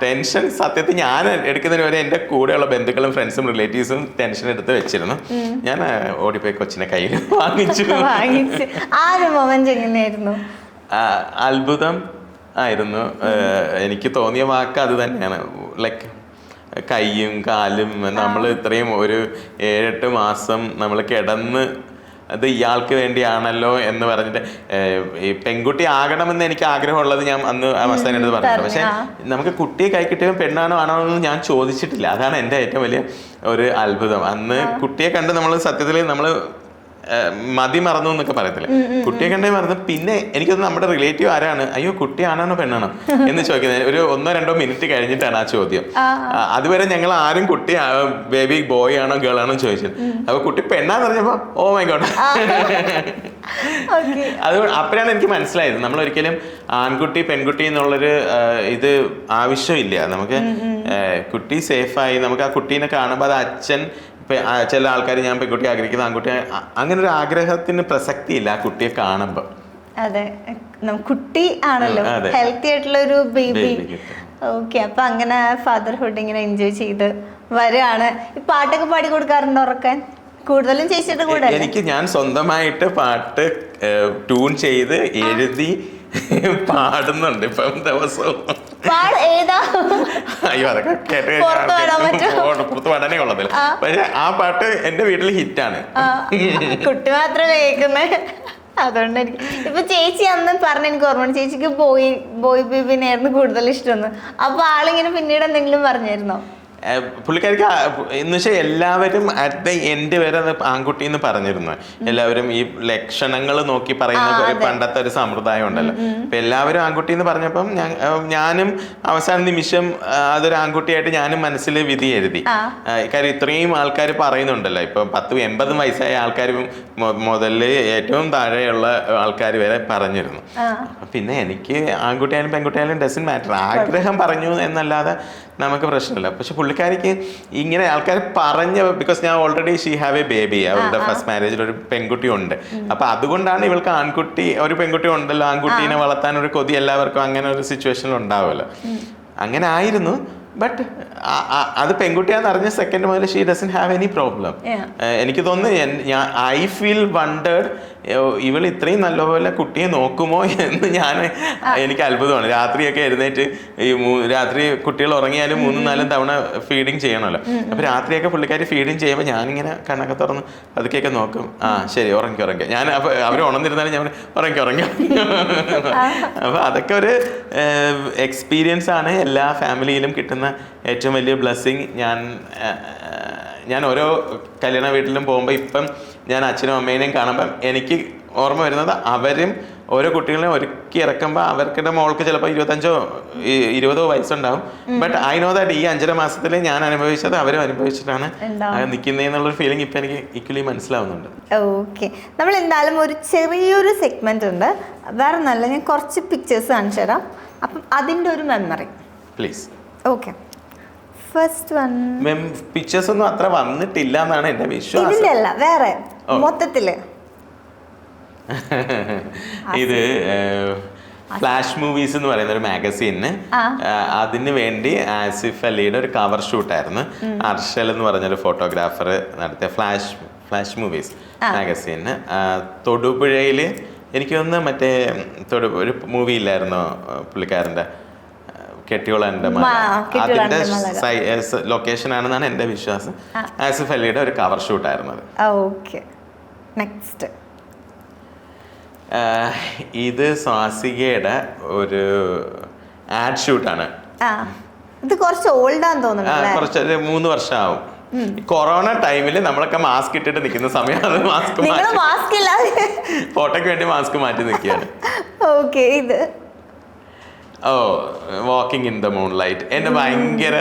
ടെൻഷൻ സത്യത്തിൽ ഞാൻ എടുക്കുന്നതിന് വരെ എൻ്റെ കൂടെയുള്ള ബന്ധുക്കളും ഫ്രണ്ട്സും റിലേറ്റീവ്സും ടെൻഷൻ എടുത്ത് വെച്ചിരുന്നു. ഞാൻ ഓടിപ്പോയി കൊച്ചിനെ കയ്യിൽ വാങ്ങിച്ചു. അത്ഭുതം ആയിരുന്നു. എനിക്ക് തോന്നിയ വാക്ക് അത് തന്നെയാണ്. ലൈക്ക് കൈയും കാലും നമ്മൾ ഇത്രയും ഒരു 7-8 മാസം നമ്മൾ കിടന്ന് അത് ഇയാൾക്ക് വേണ്ടിയാണല്ലോ എന്ന് പറഞ്ഞിട്ട്, ഈ പെൺകുട്ടി ആകണമെന്ന് എനിക്ക് ആഗ്രഹമുള്ളത് ഞാൻ അന്ന് അവസ്ഥ എടുത്ത് പറഞ്ഞിട്ടുണ്ട്. പക്ഷെ നമുക്ക് കുട്ടിയെ കൈ കിട്ടിയപ്പോൾ പെണ്ണാണോ ആണോ എന്ന് ഞാൻ ചോദിച്ചിട്ടില്ല. അതാണ് എൻ്റെ ഏറ്റവും വലിയ ഒരു അത്ഭുതം. അന്ന് കുട്ടിയെ കണ്ട് നമ്മൾ സത്യത്തിൽ നമ്മൾ മതി മറന്നു എന്നൊക്കെ പറയത്തില്ല, കുട്ടിയെ കണ്ടേ മറന്നു. പിന്നെ എനിക്കൊന്ന് നമ്മുടെ റിലേറ്റീവ് ആരാണ്, അയ്യോ കുട്ടി ആണാണോ പെണ്ണാണോ എന്ന് ചോദിക്കുന്നത് ഒരു 1-2 മിനിറ്റ് കഴിഞ്ഞിട്ടാണ് ആ ചോദ്യം. അതുവരെ ഞങ്ങൾ ആരും കുട്ടി ബേബി ബോയ് ആണോ ഗേൾ ആണോ ചോദിച്ചത്. അപ്പൊ കുട്ടി പെണ്ണാന്ന് പറഞ്ഞപ്പോ ഓ മൈ ഗോഡ്. അത് അപ്പോഴാണ് എനിക്ക് മനസ്സിലായത് നമ്മൾ ഒരിക്കലും ആൺകുട്ടി പെൺകുട്ടി എന്നുള്ളൊരു ഇത് ആവശ്യമില്ല. നമുക്ക് കുട്ടി സേഫായി നമുക്ക് ആ കുട്ടീനെ കാണുമ്പോൾ അത് അച്ഛൻ, ചില ആൾക്കാർ ഞാൻ പെൺകുട്ടി ആഗ്രഹിക്കുന്ന ആൺകുട്ടി, അങ്ങനെ ഒരു ആഗ്രഹത്തിന് പ്രസക്തിയില്ല ആ കുട്ടിയെ കാണുമ്പോൾ. അതെ, കുട്ടി ആണല്ലോ ഹെൽത്തി ആയിട്ടുള്ള ഒരു ബേബി. ഓക്കെ, അപ്പൊ അങ്ങനെ ഫാദർഹുഡ് ഇങ്ങനെ എൻജോയ് ചെയ്ത് വരികയാണ്. ഈ പാട്ടൊക്കെ പാടി കൊടുക്കാറുണ്ടോ ഉറക്കാൻ? കൂടുതലും ചേച്ചിയുടെ കൂടെ? എനിക്ക് ഞാൻ സ്വന്തമായിട്ട് പാട്ട് ട്യൂൺ ചെയ്ത് എഴുതി പാടുന്നുണ്ട് ഇപ്പം ദിവസവും. അയ്യോ അതൊക്കെ കേട്ട് പുറത്ത് പാടാനേ കൊള്ളത്തില്ല. പക്ഷെ ആ പാട്ട് എന്റെ വീട്ടിൽ ഹിറ്റാണ്. കുട്ടി മാത്രമേ കേൾക്കുന്നേ, അതുകൊണ്ട് എനിക്ക് ഇപ്പൊ ചേച്ചി അന്ന് പറഞ്ഞ എനിക്ക് ഓർമ്മ, ചേച്ചിക്ക് ബോയ് ബേബിനായിരുന്നു കൂടുതൽ ഇഷ്ടമെന്ന്. അപ്പൊ ആളിങ്ങനെ പിന്നീട് എന്തെങ്കിലും പറഞ്ഞായിരുന്നോ? പുള്ളിക്കാർക്ക് എന്ന് വെച്ചാൽ എല്ലാവരും അറ്റ് ദ എൻഡ് വരെ ആൺകുട്ടി എന്ന് പറഞ്ഞിരുന്നു. എല്ലാവരും ഈ ലക്ഷണങ്ങൾ നോക്കി പറയുന്ന പണ്ടത്തെ ഒരു സമ്പ്രദായം ഉണ്ടല്ലോ. അപ്പൊ എല്ലാവരും ആൺകുട്ടി എന്ന് പറഞ്ഞപ്പം ഞാനും അവസാന നിമിഷം അതൊരു ആൺകുട്ടിയായിട്ട് ഞാനും മനസ്സിൽ വിധി എഴുതി. കാര്യം ഇത്രയും ആൾക്കാർ പറയുന്നുണ്ടല്ലോ. ഇപ്പൊ 10-80 വയസ്സായ ആൾക്കാർ മുതൽ ഏറ്റവും താഴെയുള്ള ആൾക്കാർ വരെ പറഞ്ഞിരുന്നു. പിന്നെ എനിക്ക് ആൺകുട്ടിയായാലും പെൺകുട്ടിയായാലും ഡസന്റ് മാറ്റർ, ആഗ്രഹം പറഞ്ഞു എന്നല്ലാതെ നമുക്ക് പ്രശ്നമില്ല. പക്ഷെ പുള്ളിക്കാരിക്ക് ഇങ്ങനെ ആൾക്കാർ ബിക്കോസ് ഞാൻ already she have A baby, അവളുടെ ഫസ്റ്റ് മാരേജിൽ ഒരു പെൺകുട്ടി ഉണ്ട്. അപ്പൊ അതുകൊണ്ടാണ് ഇവൾക്ക് ഒരു പെൺകുട്ടി ഉണ്ടല്ലോ, ആൺകുട്ടീനെ വളർത്താൻ ഒരു കൊതി എല്ലാവർക്കും അങ്ങനെ ഒരു സിറ്റുവേഷനിൽ ഉണ്ടാവുമല്ലോ. അങ്ങനെ ആയിരുന്നു. ബട്ട് അത് പെൺകുട്ടിയാന്ന് അറിഞ്ഞ സെക്കൻഡ് മുതൽ she doesn't have any problem. എനിക്ക് തോന്നുന്നു ഐ ഫീൽ വണ്ടേർഡ് ഇവൾ ഇത്രയും നല്ലപോലെ കുട്ടിയെ നോക്കുമോ എന്ന് എനിക്ക് അത്ഭുതമാണ്. രാത്രിയൊക്കെ എഴുന്നേറ്റ് രാത്രി കുട്ടികൾ ഉറങ്ങിയാലും 3-4 തവണ ഫീഡിങ് ചെയ്യണമല്ലോ. അപ്പൊ രാത്രിയൊക്കെ പുള്ളിക്കാരി ഫീഡിങ് ചെയ്യുമ്പോൾ ഞാനിങ്ങനെ കണ്ണൊക്കെ തുറന്ന് പതുക്കെയൊക്കെ നോക്കും. ശരി, ഉറങ്ങി ഞാൻ. അപ്പൊ അവർ ഉണർന്നിരുന്നാലും ഞാൻ ഉറങ്ങി. അപ്പൊ അതൊക്കെ ഒരു എക്സ്പീരിയൻസ് ആണ്. എല്ലാ ഫാമിലിയിലും കിട്ടുന്ന ഏറ്റവും വലിയ ബ്ലെസ്സിങ്. ഞാൻ ഓരോ കല്യാണ വീട്ടിലും പോകുമ്പോൾ ഇപ്പം ഞാൻ അച്ഛനും അമ്മേനെയും കാണുമ്പം എനിക്ക് ഓർമ്മ വരുന്നത് അവരും ഓരോ കുട്ടികളെയും ഒരുക്കി ഇറക്കുമ്പോൾ അവർക്കിടെ മോൾക്ക് ചിലപ്പോൾ 25-20 വയസ്സുണ്ടാവും. ബട്ട് ഐ നോ ദാറ്റ് ഈ 5.5 മാസത്തിൽ ഞാൻ അനുഭവിച്ചത് അവരും അനുഭവിച്ചിട്ടാണ് നിൽക്കുന്നതെന്നുള്ളൊരു ഫീലിംഗ് ഇപ്പം എനിക്ക് ഈക്വലി മനസ്സിലാവുന്നുണ്ട്. ഓക്കെ, നമ്മൾ എന്തായാലും ഒരു ചെറിയൊരു സെഗ്മെന്റ് ഉണ്ട്, വേറെ നല്ല ഞാൻ കുറച്ച് പിക്ചേഴ്സ് കാണിച്ചു തരാം. അപ്പം അതിൻ്റെ ഒരു memory please. Okay, first one. Pictures ഒന്നും അത്ര വന്നിട്ടില്ല എന്നാണ് എന്റെ വിശ്വാസം. ഇതിലല്ല, വേറെ മൊത്തത്തില്. ഇത് ഫ്ലാഷ് മൂവീസ് എന്ന് പറയുന്ന ഒരു മാഗസീനിന് അതിന് വേണ്ടി ആസിഫ് അലിയുടെ ഒരു കവർ ഷൂട്ടായിരുന്നു. അർഷൽ എന്ന് പറഞ്ഞൊരു ഫോട്ടോഗ്രാഫർ നടത്തിയ ഫ്ലാഷ് മൂവീസ് മാഗസീനിന് തൊടുപുഴയില് എനിക്ക് തോന്നുന്നു മറ്റേ ഒരു മൂവി ഇല്ലായിരുന്നോ പുള്ളിക്കാരൻ്റെ കെട്ടിയോളൻ്റെ മല, അതിന്റെ ലൊക്കേഷൻ ആണെന്നാണ് എന്റെ വിശ്വാസം. ആസിഫ് അലിയുടെ ഒരു കവർ ഷൂട്ടായിരുന്നത്. Okay, next. ഇത് സ്വാസികയുടെ ഒരു ആഡ് ഷൂട്ടാണ്. ഇത് കുറച്ച് ഓൾഡാന്ന് തോന്നുന്നു, കുറച്ച് 3 വർഷം ആവും. കൊറോണ ടൈമിൽ നമ്മളൊക്കെ മാസ്ക് ഇട്ടിട്ട് നിൽക്കുന്ന സമയമാണ്. മാസ്ക് ഫോട്ടോയ്ക്ക് വേണ്ടി മാസ്ക് മാറ്റി നിൽക്കുകയാണ്. ഓക്കെ, ഇത് walking in the moon light എന്നെ ഭയങ്കര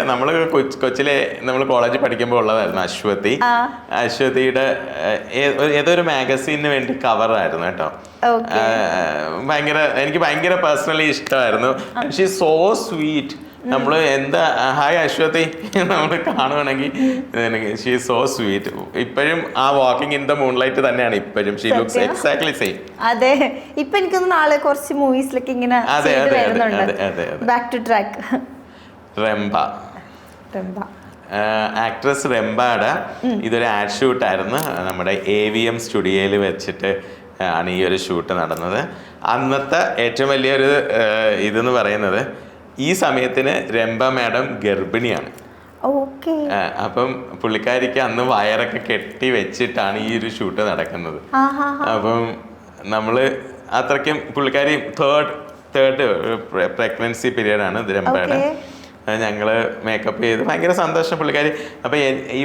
കൊച്ചിലെ നമ്മൾ കോളേജിൽ പഠിക്കുമ്പോൾ ഉള്ളതായിരുന്നു. അശ്വതിയുടെ ഏതൊരു മാഗസീനിന് വേണ്ടി കവറായിരുന്നു കേട്ടോ. എനിക്ക് ഭയങ്കര പേഴ്സണലി ഇഷ്ടമായിരുന്നു. She so sweet. നമ്മൾ എന്താ ഹായ് അശ്വതി നമ്മൾ കാണുവാണെങ്കിൽ ഷീ സോ സ്വീറ്റ്. ഇപ്പോഴും ആ walking in the moon light തന്നെയാണ് ഇപ്പോഴും. She looks exactly same. അതെ, ഇപ്പൊ എനിക്ക് നാളെ കുറച്ച് മൂവീസിലൊക്കെ ഇങ്ങനെ ബാക്ക് ടു ട്രാക്ക്. റെംബ ആക്ട്രസ് റെംബയുടെ ഇതൊരു ആഡ് ഷൂട്ടായിരുന്നു. നമ്മുടെ AVM സ്റ്റുഡിയോയിൽ വെച്ചിട്ട് ആണ് ഈ ഒരു ഷൂട്ട് നടന്നത്. അന്നത്തെ ഏറ്റവും വലിയൊരു ഇതെന്ന് പറയുന്നത് ഈ സമയത്തിന് രംഭ മാഡം ഗർഭിണിയാണ്. അപ്പം പുള്ളിക്കാരിക്ക് അന്ന് വയറൊക്കെ കെട്ടി വെച്ചിട്ടാണ് ഈ ഒരു ഷൂട്ട് നടക്കുന്നത്. അപ്പം നമ്മള് അത്രയ്ക്കും പുള്ളിക്കാരി തേർഡ് പ്രഗ്നൻസി പീരീഡ് ആണ് രംഭയുടെ. ഞങ്ങള് മേക്കപ്പ് ചെയ്ത് ഭയങ്കര സന്തോഷം പുള്ളിക്കാരി. അപ്പൊ ഈ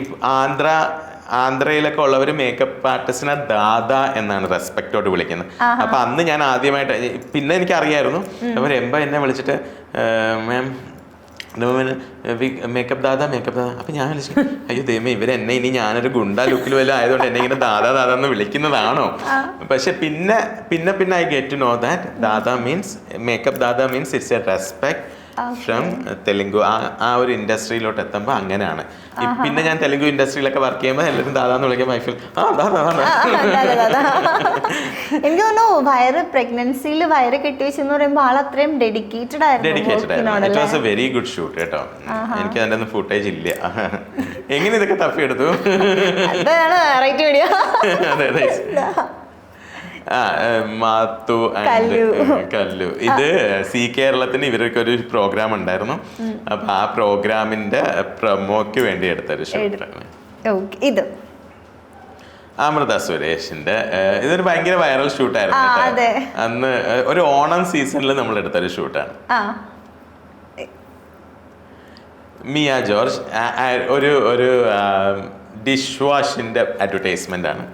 ആന്ധ്രയിലൊക്കെ ഉള്ളവർ മേക്കപ്പ് ആർട്ടിസ്റ്റിനെ ദാദ എന്നാണ് റെസ്പെക്റ്റോട് വിളിക്കുന്നത്. അപ്പൊ അന്ന് ഞാൻ ആദ്യമായിട്ട്, പിന്നെ എനിക്ക് അറിയായിരുന്നു. അപ്പൊ രംഭ എന്നെ വിളിച്ചിട്ട് മാം മേക്കപ്പ് ദാദ. അപ്പൊ ഞാൻ വിളിച്ചു, അയ്യോ ദൈവമേ ഇവരെന്നെ ഇനി ഞാനൊരു ഗുണ്ട ലുക്കിൽ വല്ലതും ആയതുകൊണ്ട് എന്നെ ഇങ്ങനെ ദാദ എന്ന് വിളിക്കുന്നതാണോ? പക്ഷെ പിന്നെ I get to know that dada means makeup dada means it's a respect from Telugu. ആ ഒരു ഇൻഡസ്ട്രിയിലോട്ട് എത്തുമ്പോൾ അങ്ങനെയാണ്. പിന്നെ ഞാൻ തെലുങ്കു ഇൻഡസ്ട്രിയിലൊക്കെ വർക്ക് ചെയ്യുമ്പോൾ എല്ലാവരും ദാദാന്ന് വിളിക്കുമ്പോൾ ഐ ഫീൽ എനിക്ക് തോന്നുന്നു വയറ് പ്രഗ്നൻസിയിൽ വയറ് കെട്ടിവെച്ചെന്ന് പറയുമ്പോൾ ആൾ അത്രയും ഡെഡിക്കേറ്റഡ് ആയിരുന്നു. It was a very good shoot കേട്ടോ. എനിക്ക് അതിന്റെ ഒന്നും ഫുട്ടേജ് ഇല്ല. എങ്ങനെ ഇതൊക്കെ തപ്പിയെടുത്തു? അതെ മാത്തു ആൻഡ് കല്ലു. ഇത് സി കേരളത്തിന് ഇവർക്ക് ഒരു പ്രോഗ്രാം ഉണ്ടായിരുന്നു. അപ്പൊ ആ പ്രോഗ്രാമിന്റെ പ്രൊമോക്ക് വേണ്ടി എടുത്തൊരു ഷൂട്ടാണ് ഇത്. അമൃത സുരേഷിന്റെ ഇതൊരു ഭയങ്കര വൈറൽ ഷൂട്ടായിരുന്നു. അന്ന് ഒരു ഓണം സീസണിൽ നമ്മൾ എടുത്തൊരു ഷൂട്ടാണ്. മിയ ജോർജ് ഒരു ഡിഷ് വാഷിന്റെ അഡ്വർടൈസ്മെന്റ് ആണ്.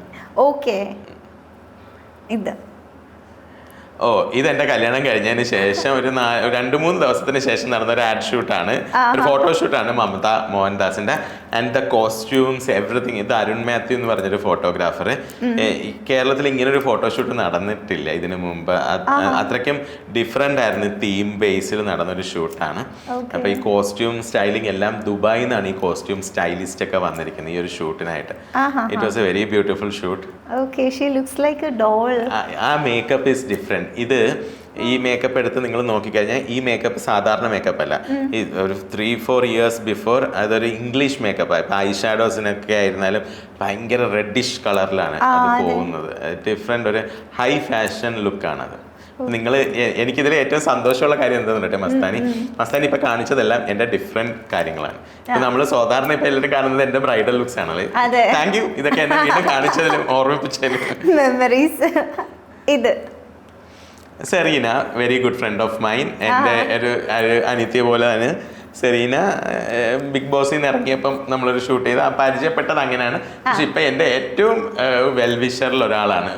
ഇതെന്റെ കല്യാണം കഴിഞ്ഞതിന് ശേഷം ഒരു 2-3 ദിവസത്തിന് ശേഷം നടന്ന ഒരു ആഡ് ഷൂട്ടാണ്, ഒരു ഫോട്ടോ ഷൂട്ടാണ് മമത മോഹൻദാസിന്റെ. And the costumes everything. ഇത് അരുൺ മാത്യു എന്ന് പറഞ്ഞൊരു ഫോട്ടോഗ്രാഫർ. കേരളത്തിൽ ഇങ്ങനൊരു ഫോട്ടോഷൂട്ട് നടന്നിട്ടില്ല ഇതിനു മുമ്പ്. അത്രയ്ക്കും ഡിഫറെൻ്റ് ആയിരുന്നു. തീം ബേസിൽ നടന്നൊരു ഷൂട്ടാണ്. അപ്പോൾ ഈ കോസ്റ്റ്യൂം സ്റ്റൈലിംഗ് എല്ലാം ദുബായിൽ നിന്നാണ് ഈ കോസ്റ്റ്യൂം സ്റ്റൈലിസ്റ്റ് ഒക്കെ വന്നിരിക്കുന്നത് ഈ ഒരു ഷൂട്ടിനായിട്ട്. It was a very beautiful shoot. Okay, she looks like a doll. ആ മേക്കപ്പ് ഈസ് ഡിഫറെൻറ്റ്. ഇത് ഈ മേക്കപ്പ് എടുത്ത് നിങ്ങൾ നോക്കിക്കഴിഞ്ഞാൽ ഈ മേക്കപ്പ് സാധാരണ മേക്കപ്പ് അല്ല. ഒരു 3-4 years ബിഫോർ അതൊരു ഇംഗ്ലീഷ് മേക്കപ്പ്. ഇപ്പം ഐ ഷാഡോസിനൊക്കെ ആയിരുന്നാലും ഭയങ്കര റെഡിഷ് കളറിലാണ് അത് പോകുന്നത്. ഡിഫറെൻ്റ് ഒരു ഹൈ ഫാഷൻ ലുക്കാണത്. നിങ്ങൾ എനിക്കിതിൽ ഏറ്റവും സന്തോഷമുള്ള കാര്യം എന്താണെന്ന് പറയട്ടെ, മസ്താനി ഇപ്പൊ കാണിച്ചതെല്ലാം എന്റെ ഡിഫറെന്റ് കാര്യങ്ങളാണ്. ഇപ്പൊ നമ്മൾ സാധാരണ ഇപ്പൊ എല്ലാവരും കാണുന്നത് എന്റെ ബ്രൈഡൽ ലുക്സ് ആണല്ലേ. താങ്ക് യു, ഇതൊക്കെ എന്നെ വീണ്ടും കാണിച്ചതിലും ഓർമ്മിപ്പിച്ചതിലും. മെമ്മറീസ്. ഇത് Serena, very good friend of mine, എൻ്റെ ഒരു അനിത്യ പോലെ തന്നെ. സെറീന ബിഗ് ബോസിൽ നിന്ന് ഇറങ്ങിയപ്പം നമ്മളൊരു ഷൂട്ട് ചെയ്ത് പരിചയപ്പെട്ടത് അങ്ങനെയാണ്. പക്ഷെ ഇപ്പൊ എന്റെ ഏറ്റവും വെൽവിഷറിൽ ഒരാളാണ്.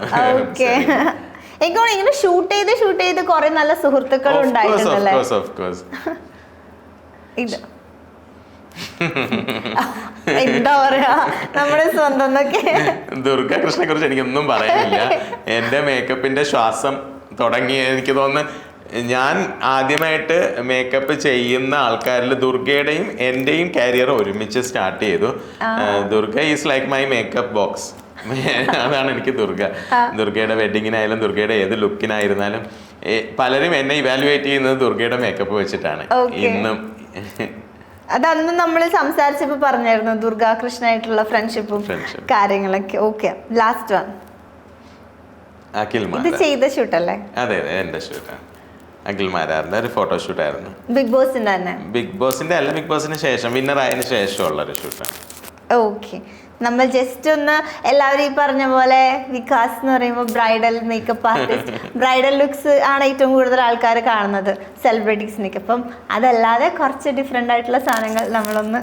എനിക്കോട് ഇങ്ങനെ ഷൂട്ട് ചെയ്ത് കുറെ നല്ല സുഹൃത്തുക്കൾ ഉണ്ടായിട്ടുണ്ടല്ലേ. ഇത് എന്താ പറയാ, നമ്മുടെ സ്വന്തം ദുർഗ കൃഷ്ണനെ കുറിച്ച് എനിക്കൊന്നും പറയാനില്ല. എന്റെ മേക്കപ്പിന്റെ ശ്വാസം തുടങ്ങി. എനിക്ക് തോന്നുന്നു ഞാൻ ആദ്യമായിട്ട് മേക്കപ്പ് ചെയ്യുന്ന ആൾക്കാരിൽ ദുർഗയുടെയും എന്റെയും കരിയർ ഒരുമിച്ച് സ്റ്റാർട്ട് ചെയ്തു. Durga is like my makeup box. അതാണ് എനിക്ക് ദുർഗയുടെ വെഡിങ്ങിനായാലും ദുർഗയുടെ ഏത് ലുക്കിനായിരുന്നാലും പലരും എന്നെ ഇവാലുവേറ്റ് ചെയ്യുന്നത് ദുർഗയുടെ മേക്കപ്പ് വെച്ചിട്ടാണ് ഇന്നും. അതന്ന് നമ്മൾ സംസാരിച്ചപ്പോ പറഞ്ഞായിരുന്നു ദുർഗാ കൃഷ്ണായിട്ടുള്ള ഫ്രണ്ട്ഷിപ്പും കാര്യങ്ങളൊക്കെ. ഓക്കെ, ലാസ്റ്റ് വൺ ഇത് ചെയ്ത ഷൂട്ടല്ലേ? അതെ അതെ, എന്റെ ഷൂട്ടാണ്. അഖിൽ മാരാറിന്റെ ഒരു ഫോട്ടോഷൂട്ട് ആയിരുന്നു. ബിഗ് ബോസിന്റെ തന്നെ? ബിഗ് ബോസിന്റെ അല്ല, ബിഗ് ബോസിന് ശേഷം വിന്നർ ആയതിനു ശേഷമുള്ള ഒരു ഷൂട്ടാണ്. ഓക്കെ, നമ്മൾ ജസ്റ്റ് ഒന്ന് എല്ലാവരും ഈ പറഞ്ഞ പോലെ വികാസ് എന്ന് പറയുമ്പോൾ bridal makeup artist, bridal looks ആണ് ഏറ്റവും കൂടുതൽ ആൾക്കാർ കാണുന്നത് സെലിബ്രിറ്റീസിനൊക്കെ. അപ്പം അതല്ലാതെ കുറച്ച് ഡിഫറെൻ്റ് ആയിട്ടുള്ള സാധനങ്ങൾ നമ്മളൊന്ന്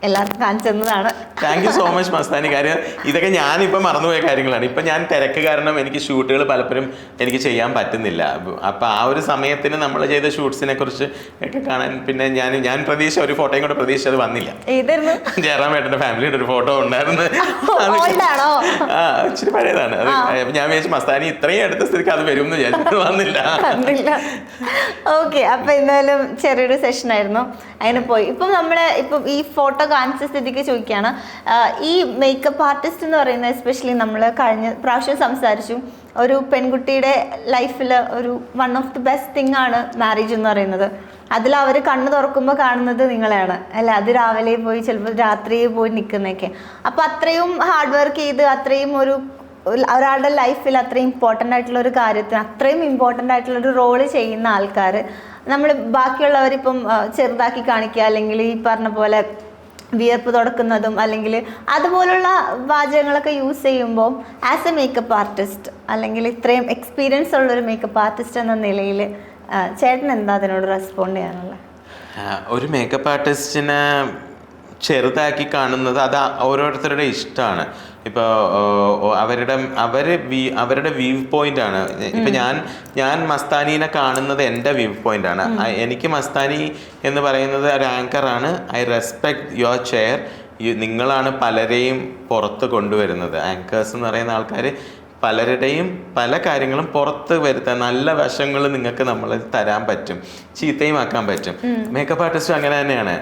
എല്ലാവർക്കും കാണിച്ചു തന്നതാണ്. Thank you so much Mastani. കാര്യം ഇതൊക്കെ ഞാനിപ്പോൾ മറന്നുപോയ കാര്യങ്ങളാണ്. ഇപ്പം ഞാൻ തിരക്ക് കാരണം എനിക്ക് ഷൂട്ടുകൾ പലപ്പോഴും എനിക്ക് ചെയ്യാൻ പറ്റുന്നില്ല. അപ്പം ആ ഒരു സമയത്തിന് നമ്മൾ ചെയ്ത ഷൂട്ട്സിനെ കുറിച്ച് ഒക്കെ കാണാൻ പിന്നെ ഞാൻ പ്രതീക്ഷ ഒരു ഫോട്ടോയും കൂടെ പ്രതീക്ഷ അത് വന്നില്ല. ജയറാമേട്ടൻ്റെ ഫാമിലിയുടെ ഒരു ഫോട്ടോ ഉണ്ടായിരുന്നു. ആ ഇച്ചിരി പഴയതാണ് അത്. ഞാൻ വിചാരിച്ചു മസ്താനി ഇത്രയും അടുത്ത സ്ഥിതിക്ക് അത് വരും എന്ന് വിചാരിച്ചു, വന്നില്ല. ഓക്കെ, അപ്പം എന്തായാലും ചെറിയൊരു സെഷൻ ആയിരുന്നു, അതിന് പോയി. ഇപ്പം ഈ ഫോട്ടോ കാണിച്ച സ്ഥിതിക്ക് ചോദിക്കുകയാണ്, ഈ മേക്കപ്പ് ആർട്ടിസ്റ്റ് എന്ന് പറയുന്നത് എസ്പെഷ്യലി നമ്മൾ കഴിഞ്ഞ പ്രാവശ്യം സംസാരിച്ചു, ഒരു പെൺകുട്ടിയുടെ ലൈഫിൽ ഒരു one of the best thing ആണ് മാരേജ് എന്ന് പറയുന്നത്. അതിൽ അവർ കണ്ണ് തുറക്കുമ്പോൾ കാണുന്നത് നിങ്ങളെയാണ് അല്ലെ. അത് രാവിലെ പോയി ചിലപ്പോൾ രാത്രിയെ പോയി നിൽക്കുന്നതൊക്കെ. അപ്പം അത്രയും ഹാർഡ് വർക്ക് ചെയ്ത് അത്രയും ഒരാളുടെ ലൈഫിൽ അത്രയും ഇമ്പോർട്ടൻ്റ് ആയിട്ടുള്ള ഒരു കാര്യത്തിന് അത്രയും ഇമ്പോർട്ടൻ്റ് ആയിട്ടുള്ളൊരു റോള് ചെയ്യുന്ന ആൾക്കാർ നമ്മൾ ബാക്കിയുള്ളവരിപ്പം ചെറുതാക്കി കാണിക്കുക, അല്ലെങ്കിൽ ഈ പറഞ്ഞ പോലെ വിയർപ്പ് തുടക്കുന്നതും അല്ലെങ്കിൽ അതുപോലുള്ള വാചകങ്ങളൊക്കെ യൂസ് ചെയ്യുമ്പോൾ ആസ് എ മേക്കപ്പ് ആർട്ടിസ്റ്റ് അല്ലെങ്കിൽ ഇത്രയും എക്സ്പീരിയൻസ് ഉള്ളൊരു മേക്കപ്പ് ആർട്ടിസ്റ്റ് എന്ന നിലയിൽ ചേട്ടൻ എന്താ അതിനോട് റെസ്പോണ്ട് ചെയ്യാനുള്ളത്? ഒരു മേക്കപ്പ് ആർട്ടിസ്റ്റിനെ ചെറുതാക്കി കാണുന്നത് അത് ഓരോരുത്തരുടെ ഇഷ്ടമാണ്. ഇപ്പോൾ അവരുടെ വ്യൂ പോയിന്റ് ആണ്. ഇപ്പം ഞാൻ മസ്താനീനെ കാണുന്നത് എൻ്റെ വ്യൂ പോയിന്റ് ആണ്. എനിക്ക് മസ്താനി എന്ന് പറയുന്നത് ഒരു ആങ്കറാണ്. I respect your chair. നിങ്ങളാണ് പലരെയും പുറത്ത് കൊണ്ടുവരുന്നത്. ആങ്കേഴ്സ് എന്ന് പറയുന്ന ആൾക്കാർ പലരുടെയും പല കാര്യങ്ങളും പുറത്ത് വരുത്താൻ നല്ല വശങ്ങൾ നിങ്ങൾക്ക് നമ്മൾ തരാൻ പറ്റും, ചീത്തയും ആക്കാൻ പറ്റും. മേക്കപ്പ് ആർട്ടിസ്റ്റും അങ്ങനെ തന്നെയാണ്.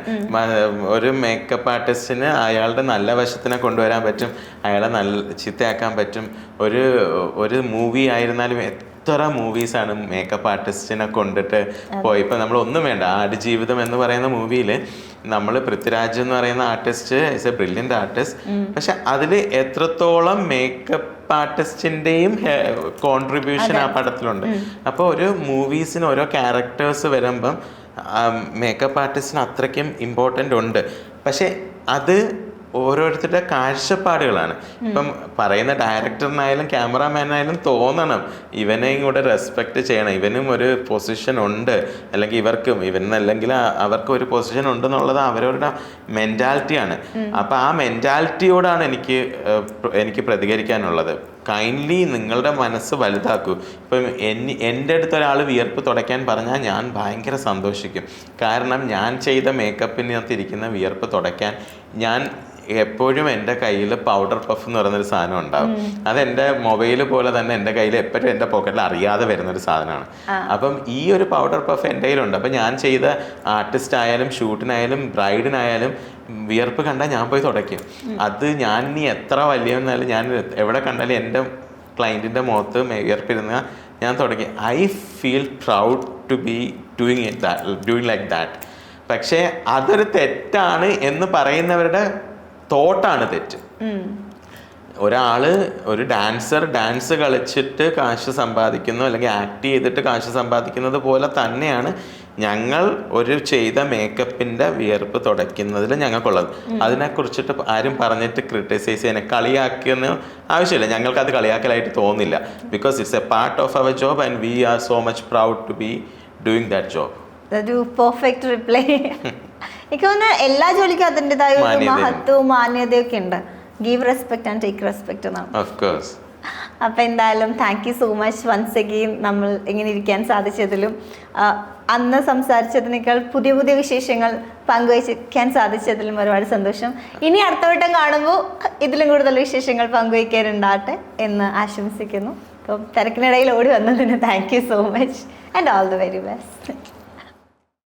ഒരു മേക്കപ്പ് ആർട്ടിസ്റ്റിന് അയാളുടെ നല്ല വശത്തിനെ കൊണ്ടുവരാൻ പറ്റും, അയാളെ ചീത്തയാക്കാൻ പറ്റും. ഒരു മൂവി ആയിരുന്നാലും എത്ര മൂവീസാണ് മേക്കപ്പ് ആർട്ടിസ്റ്റിനെ കൊണ്ടിട്ട് പോയി. ഇപ്പം നമ്മളൊന്നും വേണ്ട, ആടുജീവിതം എന്ന് പറയുന്ന മൂവിയിൽ നമ്മൾ പൃഥ്വിരാജ് എന്ന് പറയുന്ന artist is A brilliant artist. പക്ഷെ അതിൽ എത്രത്തോളം മേക്കപ്പ് ആർട്ടിസ്റ്റിൻ്റെയും കോൺട്രിബ്യൂഷൻ ആ പടത്തിലുണ്ട്. അപ്പോൾ ഒരു മൂവീസിന് ഓരോ ക്യാരക്ടേഴ്സ് വരുമ്പം മേക്കപ്പ് ആർട്ടിസ്റ്റിന് അത്രയ്ക്കും ഇമ്പോർട്ടൻ്റ് ഉണ്ട്. പക്ഷെ അത് ഓരോരുത്തരുടെ കാഴ്ചപ്പാടുകളാണ്. ഇപ്പം പറയുന്ന ഡയറക്ടറിനായാലും ക്യാമറാമാനായാലും തോന്നണം ഇവനെയും കൂടെ റെസ്പെക്റ്റ് ചെയ്യണം, ഇവനും ഒരു പൊസിഷൻ ഉണ്ട്, അല്ലെങ്കിൽ ഇവനല്ലെങ്കിൽ അവർക്കും ഒരു പൊസിഷൻ ഉണ്ടെന്നുള്ളത് അവരവരുടെ മെൻറ്റാലിറ്റിയാണ്. അപ്പം ആ മെൻറ്റാലിറ്റിയോടാണ് എനിക്ക് പ്രതികരിക്കാനുള്ളത്. കൈൻഡ്ലി നിങ്ങളുടെ മനസ്സ് വലുതാക്കൂ. ഇപ്പം എൻ്റെ അടുത്ത് ഒരാൾ വിയർപ്പ് തുടയ്ക്കാൻ പറഞ്ഞാൽ ഞാൻ ഭയങ്കര സന്തോഷിക്കും. കാരണം ഞാൻ ചെയ്ത മേക്കപ്പിനകത്തിരിക്കുന്ന വിയർപ്പ് തുടയ്ക്കാൻ എപ്പോഴും എൻ്റെ കയ്യിൽ പൗഡർ പഫ് എന്ന് പറയുന്നൊരു സാധനം ഉണ്ടാവും. അതെൻ്റെ മൊബൈൽ പോലെ തന്നെ എൻ്റെ കയ്യിൽ എപ്പോഴും എൻ്റെ പോക്കറ്റിൽ അറിയാതെ വരുന്നൊരു സാധനമാണ്. അപ്പം ഈ ഒരു പൗഡർ പഫ് എൻ്റെ കയ്യിലുണ്ട്. അപ്പം ഞാൻ ചെയ്ത ആർട്ടിസ്റ്റ് ആയാലും ഷൂട്ടിനായാലും ബ്രൈഡിനായാലും വിയർപ്പ് കണ്ടാൽ ഞാൻ പോയി തുടയ്ക്കും. അത് ഞാൻ ഇനി എത്ര വലിയവന്നാലും ഞാൻ എവിടെ കണ്ടാലും എൻ്റെ ക്ലയൻറ്റിൻ്റെ മുഖത്ത് വിയർപ്പിരുന്ന ഞാൻ തുടങ്ങി. I feel proud to be doing like that. പക്ഷേ അതൊരു തെറ്റാണ് എന്ന് പറയുന്നവരുടെ തോട്ടാണ് തെറ്റ്. ഒരു ഡാൻസ് കളിച്ചിട്ട് കാശ് സമ്പാദിക്കുന്നു, അല്ലെങ്കിൽ ആക്ട് ചെയ്തിട്ട് കാശ് സമ്പാദിക്കുന്നത് പോലെ തന്നെയാണ് ഞങ്ങൾ ഒരു ചെയ്ത മേക്കപ്പിൻ്റെ വിയർപ്പ് തുടയ്ക്കുന്നതിൽ ഞങ്ങൾക്കുള്ളത്. അതിനെക്കുറിച്ചിട്ട് ആരും പറഞ്ഞിട്ട് ക്രിട്ടിസൈസ് ചെയ്യാൻ കളിയാക്കുന്ന ആവശ്യമില്ല. ഞങ്ങൾക്കത് കളിയാക്കലായിട്ട് തോന്നില്ല. Because it's a part of our job and we are so much proud to be doing that job. ഒരു പെർഫെക്റ്റ് റിപ്ലൈ. എനിക്ക് തോന്നുന്നു എല്ലാ ജോലിക്കും അതിൻ്റെതായ ഒരു മഹത്വവും മാന്യതയൊക്കെ ഉണ്ട്. Give respect and take respect എന്നാണ്. Of course. അപ്പം എന്തായാലും thank you so much once again നമ്മൾ ഇങ്ങനെ ഇരിക്കാൻ സാധിച്ചതിലും അന്ന് സംസാരിച്ചതിനേക്കാൾ പുതിയ പുതിയ വിശേഷങ്ങൾ പങ്കുവയ്ക്കാൻ സാധിച്ചതിലും ഒരുപാട് സന്തോഷം. ഇനി അടുത്ത വട്ടം കാണുമ്പോൾ ഇതിലും കൂടുതൽ വിശേഷങ്ങൾ പങ്കുവയ്ക്കാനുണ്ടാകട്ടെ എന്ന് ആശംസിക്കുന്നു. അപ്പം തിരക്കിനിടയിൽ ഓടി വന്നതിന് thank you so much and all the very best.